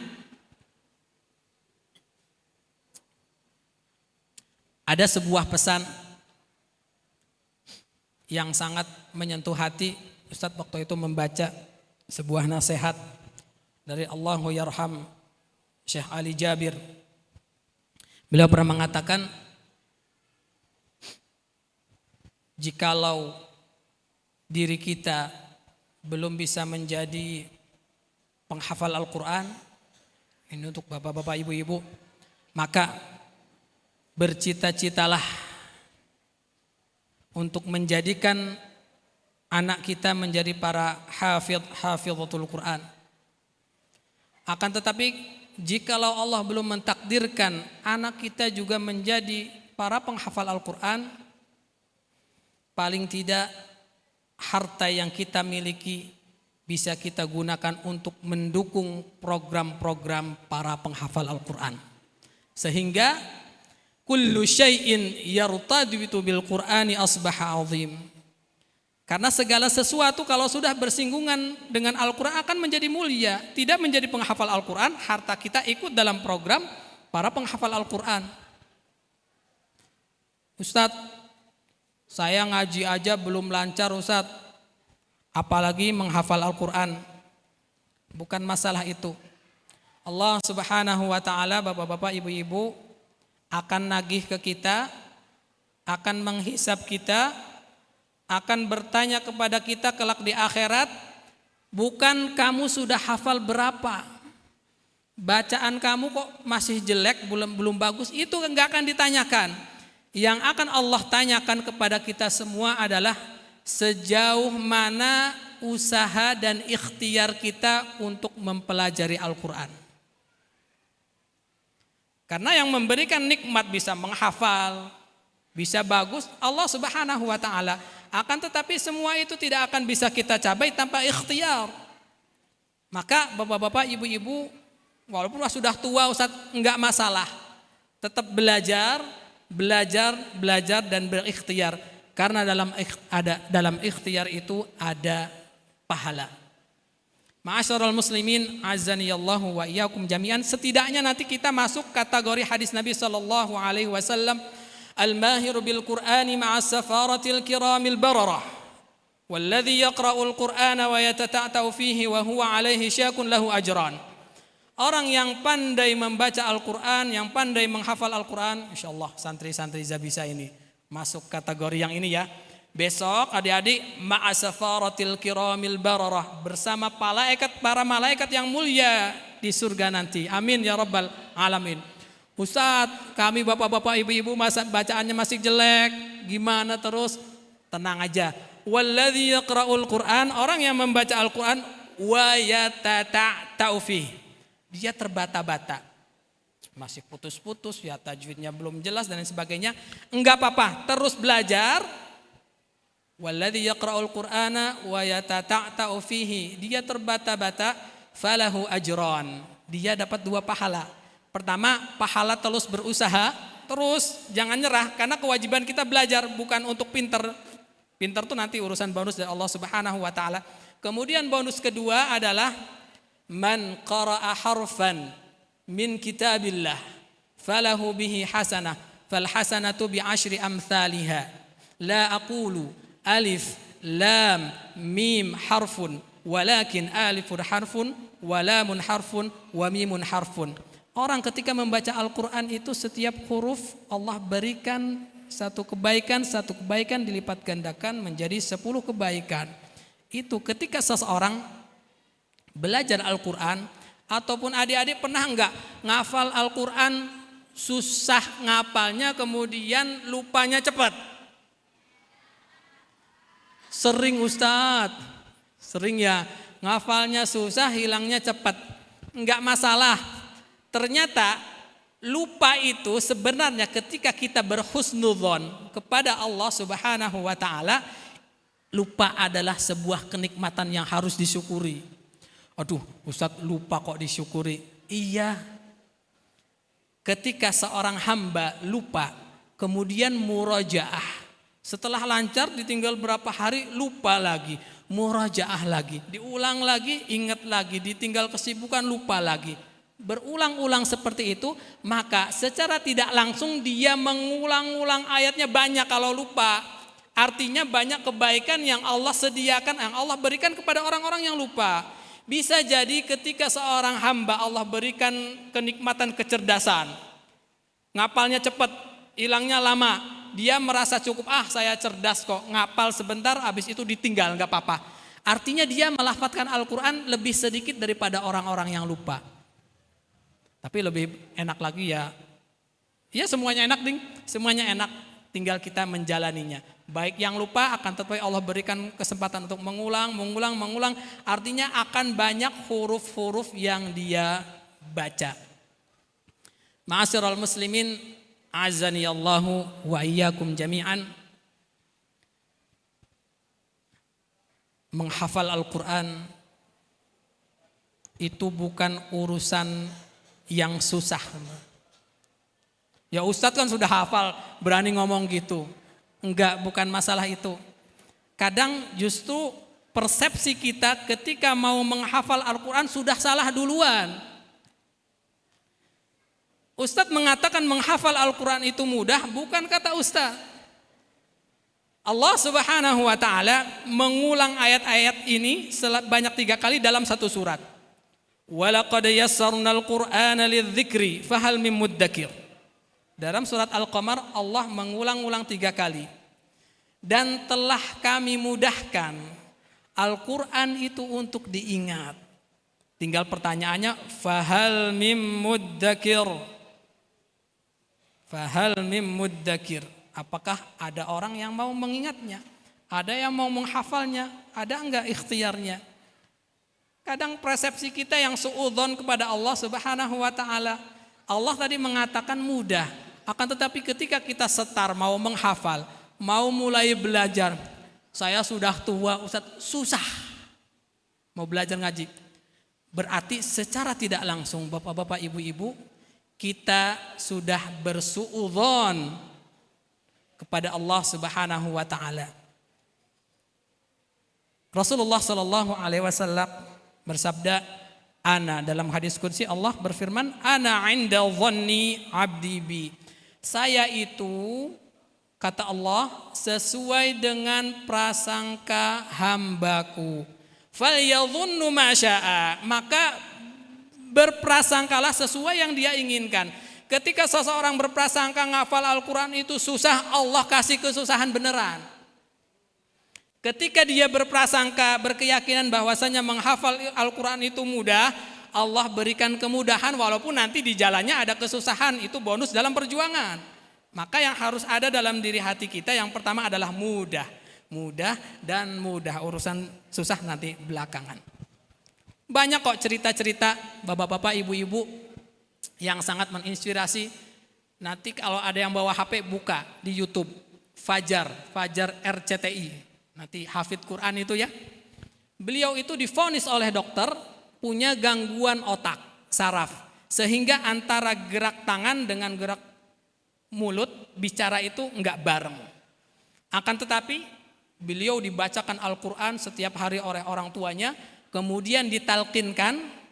Ada sebuah pesan yang sangat menyentuh hati. Ustadz waktu itu membaca sebuah nasihat dari Allahu yarham Syekh Ali Jabir. Beliau pernah mengatakan, jikalau diri kita belum bisa menjadi penghafal Al-Quran, ini untuk bapak-bapak, ibu-ibu, maka bercita-citalah untuk menjadikan anak kita menjadi para hafidhatul Quran. Akan tetapi jikalau Allah belum mentakdirkan anak kita juga menjadi para penghafal Al-Quran, paling tidak harta yang kita miliki bisa kita gunakan untuk mendukung program-program para penghafal Al-Quran. Sehingga kullu syai'in yartaditu bil Qur'ani asbaha azim. Karena segala sesuatu kalau sudah bersinggungan dengan Al-Quran akan menjadi mulia. Tidak menjadi penghafal Al-Quran, harta kita ikut dalam program para penghafal Al-Quran. Ustadz, saya ngaji aja belum lancar Ustadz, apalagi menghafal Al-Quran. Bukan masalah itu. Allah Subhanahu wa ta'ala, bapak-bapak, ibu-ibu, akan nagih ke kita, akan menghisab kita, akan bertanya kepada kita kelak di akhirat, bukan kamu sudah hafal berapa, bacaan kamu kok masih jelek, belum bagus, itu enggak akan ditanyakan. Yang akan Allah tanyakan kepada kita semua adalah sejauh mana usaha dan ikhtiar kita untuk mempelajari Al-Quran. Karena yang memberikan nikmat bisa menghafal, bisa bagus, Allah Subhanahu wa ta'ala. Akan tetapi semua itu tidak akan bisa kita capai tanpa ikhtiar. Maka bapak-bapak, ibu-ibu, walaupun sudah tua Ustaz, enggak masalah. Tetap belajar dan berikhtiar. Karena dalam ikhtiar itu ada pahala. Ma'asyiral muslimin azanillahu wa iyyakum jami'an. Setidaknya nanti kita masuk kategori hadis Nabi sallallahu alaihi wasallam, al-mahiru bil Qur'ani ma'as safaratil kiramil bararah walladhi yaqra'ul Qur'ana wa yatata'ta'u fihi wa huwa alaihi syakun lahu ajran. Orang yang pandai membaca Al-Qur'an, yang pandai menghafal Al-Qur'an, insyaallah santri-santri Zabisa ini masuk kategori yang ini ya. Besok adik-adik ma'as safaratil kiramil bararah, bersama para malaikat yang mulia di surga nanti. Amin ya rabbal alamin. Ustadz, kami bapak-bapak, ibu-ibu masa bacaannya masih jelek, gimana terus? Tenang aja. Walladzi yaqra'ul Qur'an, orang yang membaca Al-Qur'an wa yatata'ta'u fi. Dia terbata-bata. Masih putus-putus, ya tajwidnya belum jelas dan lain sebagainya. Enggak apa-apa, terus belajar. Walladzi yaqra'ul Qur'ana wa yatata'ta'u fihi. Dia terbata-bata, falahu ajran. Dia dapat 2 pahala. Pertama, pahala terus berusaha, terus jangan nyerah, karena kewajiban kita belajar bukan untuk pinter. Pinter tuh nanti urusan bonus dari Allah Subhanahu wa ta'ala. Kemudian bonus kedua adalah man qara'a harfan min kitabillah falahu bihi hasanah fal hasanatu bi 10 amsalha. La aqulu alif lam mim harfun walakin alifun harfun wa lamun harfun wa mimun harfun. Orang ketika membaca Al-Quran itu setiap huruf Allah berikan satu kebaikan dilipat gandakan menjadi 10 kebaikan. Itu ketika seseorang belajar Al-Quran, ataupun adik-adik pernah enggak ngafal Al-Quran susah ngapalnya kemudian lupanya cepat? Sering Ustadz, sering ya, ngafalnya susah hilangnya cepat. Enggak masalah. Ternyata lupa itu sebenarnya ketika kita berhusnudzon kepada Allah Subhanahu wa ta'ala, lupa adalah sebuah kenikmatan yang harus disyukuri. Aduh Ustadz, lupa kok disyukuri. Iya, ketika seorang hamba lupa kemudian murojaah, Setelah lancar ditinggal berapa hari lupa lagi, murajaah lagi, diulang lagi, ingat lagi, ditinggal kesibukan lupa lagi. Berulang-ulang seperti itu, maka secara tidak langsung dia mengulang-ulang ayatnya banyak kalau lupa. Artinya banyak kebaikan yang Allah sediakan, yang Allah berikan kepada orang-orang yang lupa. Bisa jadi ketika seorang hamba Allah berikan kenikmatan kecerdasan, ngapalnya cepat, hilangnya lama. Dia merasa cukup, saya cerdas kok, ngapal sebentar habis itu ditinggal, gak apa-apa. Artinya dia melafadzkan Al-Quran lebih sedikit daripada orang-orang yang lupa. Tapi lebih enak lagi ya semuanya enak ding, semuanya enak, tinggal kita menjalaninya. Baik yang lupa akan tetapi Allah berikan kesempatan untuk mengulang, artinya akan banyak huruf-huruf yang dia baca. Ma'asyiral muslimin, azani Allahu wa iyyakum jami'an. Menghafal Al-Quran itu bukan urusan yang susah. Ya Ustadz kan sudah hafal, berani ngomong gitu. Enggak, bukan masalah itu. Kadang justru persepsi kita ketika mau menghafal Al-Quran sudah salah duluan. Ustadz mengatakan menghafal Al-Quran itu mudah, bukan kata Ustadz. Allah Subhanahu wa ta'ala mengulang ayat-ayat ini banyak 3 kali dalam satu surat. Walaqad yassarnal Qur'ana lidzikri fahal mim muddakir. Dalam surat Al-Qamar Allah mengulang-ulang 3 kali. Dan telah kami mudahkan Al-Quran itu untuk diingat. Tinggal pertanyaannya, fahal mim muddakir. Fahal mim muddakir. Apakah ada orang yang mau mengingatnya? Ada yang mau menghafalnya? Ada enggak ikhtiarnya? Kadang persepsi kita yang suudzon kepada Allah Subhanahu wa ta'ala. Allah tadi mengatakan mudah. Akan tetapi ketika kita setar mau menghafal, mau mulai belajar, saya sudah tua Ustadz, susah mau belajar ngaji. Berarti secara tidak langsung bapak-bapak ibu-ibu, kita sudah bersuudzon kepada Allah Subhanahu wa ta'ala. Rasulullah sallallahu alaihi wasallam bersabda, ana, dalam hadis qudsi Allah berfirman, ana 'inda dhanni 'abdi bi. Saya itu, kata Allah, sesuai dengan prasangka hambaku. Falyadhunnu ma syaa, maka berprasangkalah sesuai yang dia inginkan. Ketika seseorang berprasangka ngafal Al-Quran itu susah, Allah kasih kesusahan beneran. Ketika dia berprasangka, berkeyakinan bahwasanya menghafal Al-Quran itu mudah, Allah berikan kemudahan walaupun nanti di jalannya ada kesusahan, itu bonus dalam perjuangan. Maka yang harus ada dalam diri hati kita yang pertama adalah mudah. Mudah dan mudah, urusan susah nanti belakangan. Banyak kok cerita-cerita bapak-bapak, ibu-ibu yang sangat menginspirasi. Nanti kalau ada yang bawa HP buka di YouTube Fajar RCTI. Nanti hafid Quran itu ya. Beliau itu divonis oleh dokter punya gangguan otak, saraf. Sehingga antara gerak tangan dengan gerak mulut bicara itu enggak bareng. Akan tetapi beliau dibacakan Al-Quran setiap hari oleh orang tuanya. Kemudian ditalkinkan.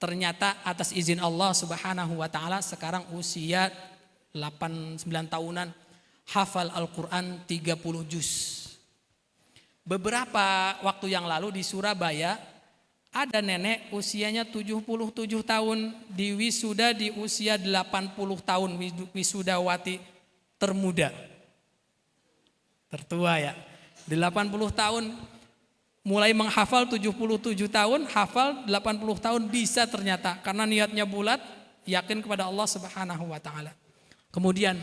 Ternyata atas izin Allah Subhanahu wa ta'ala sekarang usia 8-9 tahunan hafal Al-Quran 30 juz. Beberapa waktu yang lalu di Surabaya ada nenek usianya 77 tahun di wisuda di usia 80 tahun, wisudawati termuda. Tertua ya. Di 80 tahun mulai menghafal 77 tahun, hafal 80 tahun bisa ternyata. Karena niatnya bulat, yakin kepada Allah Subhanahu wa ta'ala. Kemudian,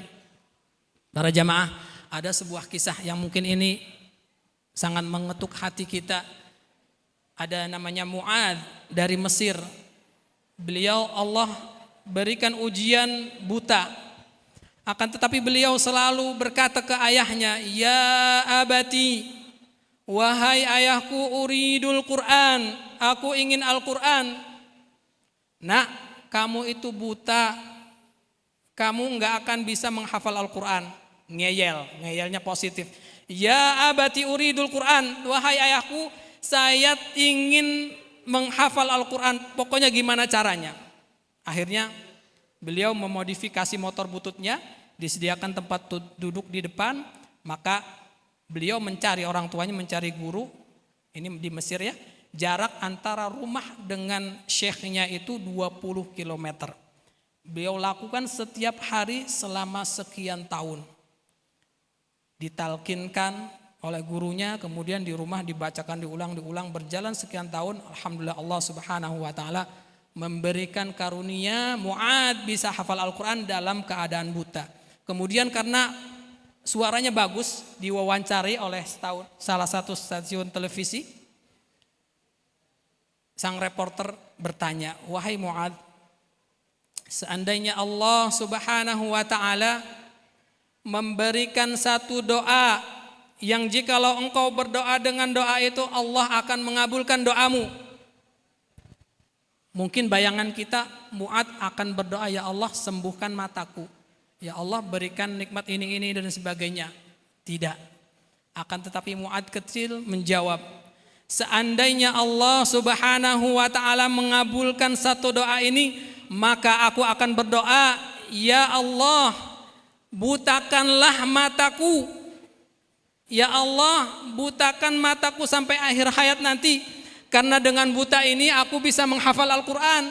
para jamaah, ada sebuah kisah yang mungkin ini sangat mengetuk hati kita. Ada namanya Mu'adz dari Mesir. Beliau Allah berikan ujian buta. Akan tetapi beliau selalu berkata ke ayahnya, ya abati, wahai ayahku, uridul Quran, aku ingin Al-Quran. Nak, kamu itu buta, kamu enggak akan bisa menghafal Al-Quran. Ngeyelnya positif. Ya abati uridul Quran, wahai ayahku, saya ingin menghafal Al-Quran, pokoknya gimana caranya. Akhirnya beliau memodifikasi motor bututnya, disediakan tempat duduk di depan, maka beliau mencari, orang tuanya mencari guru, ini di Mesir ya, jarak antara rumah dengan syekhnya itu 20 km. Beliau lakukan setiap hari selama sekian tahun. Ditalkinkan oleh gurunya, kemudian di rumah dibacakan diulang berjalan sekian tahun. Alhamdulillah Allah Subhanahu wa taala memberikan karunia Mu'ad bisa hafal Al-Quran dalam keadaan buta. Kemudian karena suaranya bagus, diwawancari oleh salah satu stasiun televisi. Sang reporter bertanya, wahai Mu'ad, seandainya Allah Subhanahu wa taala memberikan satu doa yang jikalau engkau berdoa dengan doa itu Allah akan mengabulkan doamu. Mungkin bayangan kita Mu'ad akan berdoa, ya Allah sembuhkan mataku, ya Allah berikan nikmat ini dan sebagainya. Tidak. Akan tetapi Mu'ad kecil menjawab, seandainya Allah Subhanahu wa taala mengabulkan satu doa ini, maka aku akan berdoa, ya Allah butakanlah mataku. Ya Allah, butakan mataku sampai akhir hayat nanti. Karena dengan buta ini aku bisa menghafal Al-Quran.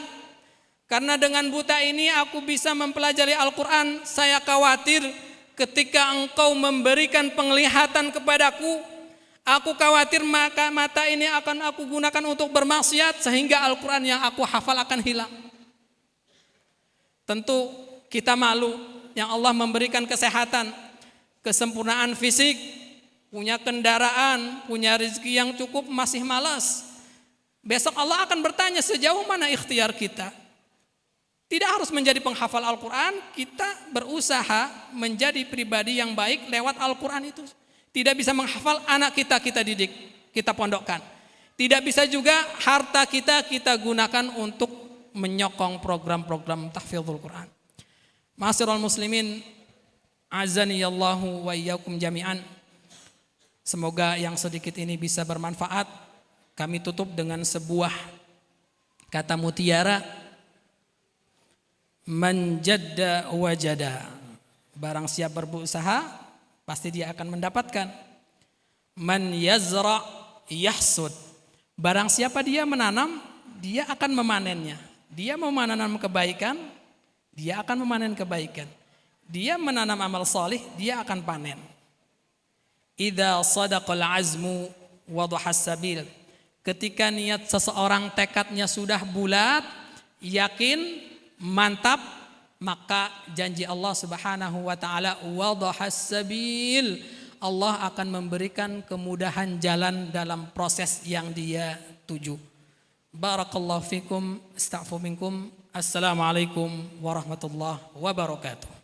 Karena dengan buta ini aku bisa mempelajari Al-Quran. Saya khawatir ketika engkau memberikan penglihatan kepadaku, aku khawatir maka mata ini akan aku gunakan untuk bermaksiat, sehingga Al-Quran yang aku hafal akan hilang. Tentu kita malu yang Allah memberikan kesehatan, kesempurnaan fisik, punya kendaraan, punya rezeki yang cukup, masih malas. Besok Allah akan bertanya sejauh mana ikhtiar kita. Tidak harus menjadi penghafal Al-Quran, kita berusaha menjadi pribadi yang baik lewat Al-Quran itu. Tidak bisa menghafal, anak kita didik, kita pondokkan. Tidak bisa juga harta kita gunakan untuk menyokong program-program tahfidzul Quran. Ma'asyiral muslimin, azaniyallahu wa iyyakum jami'an. Semoga yang sedikit ini bisa bermanfaat. Kami tutup dengan sebuah kata mutiara. Man jadda wajada. Barang siap berusaha, pasti dia akan mendapatkan. Man yazra yahsud. Barang siapa dia menanam, dia akan memanennya. Dia mau menanam kebaikan, dia akan memanen kebaikan. Dia menanam amal salih, dia akan panen. Idza sadaqal azmu wadhahas sabil. Ketika niat seseorang tekadnya sudah bulat, yakin, mantap, maka janji Allah Subhanahu wa taala wadhahas sabil. Allah akan memberikan kemudahan jalan dalam proses yang dia tuju. Barakallahu fikum, astaghfiru minkum. Assalamualaikum warahmatullahi wabarakatuh.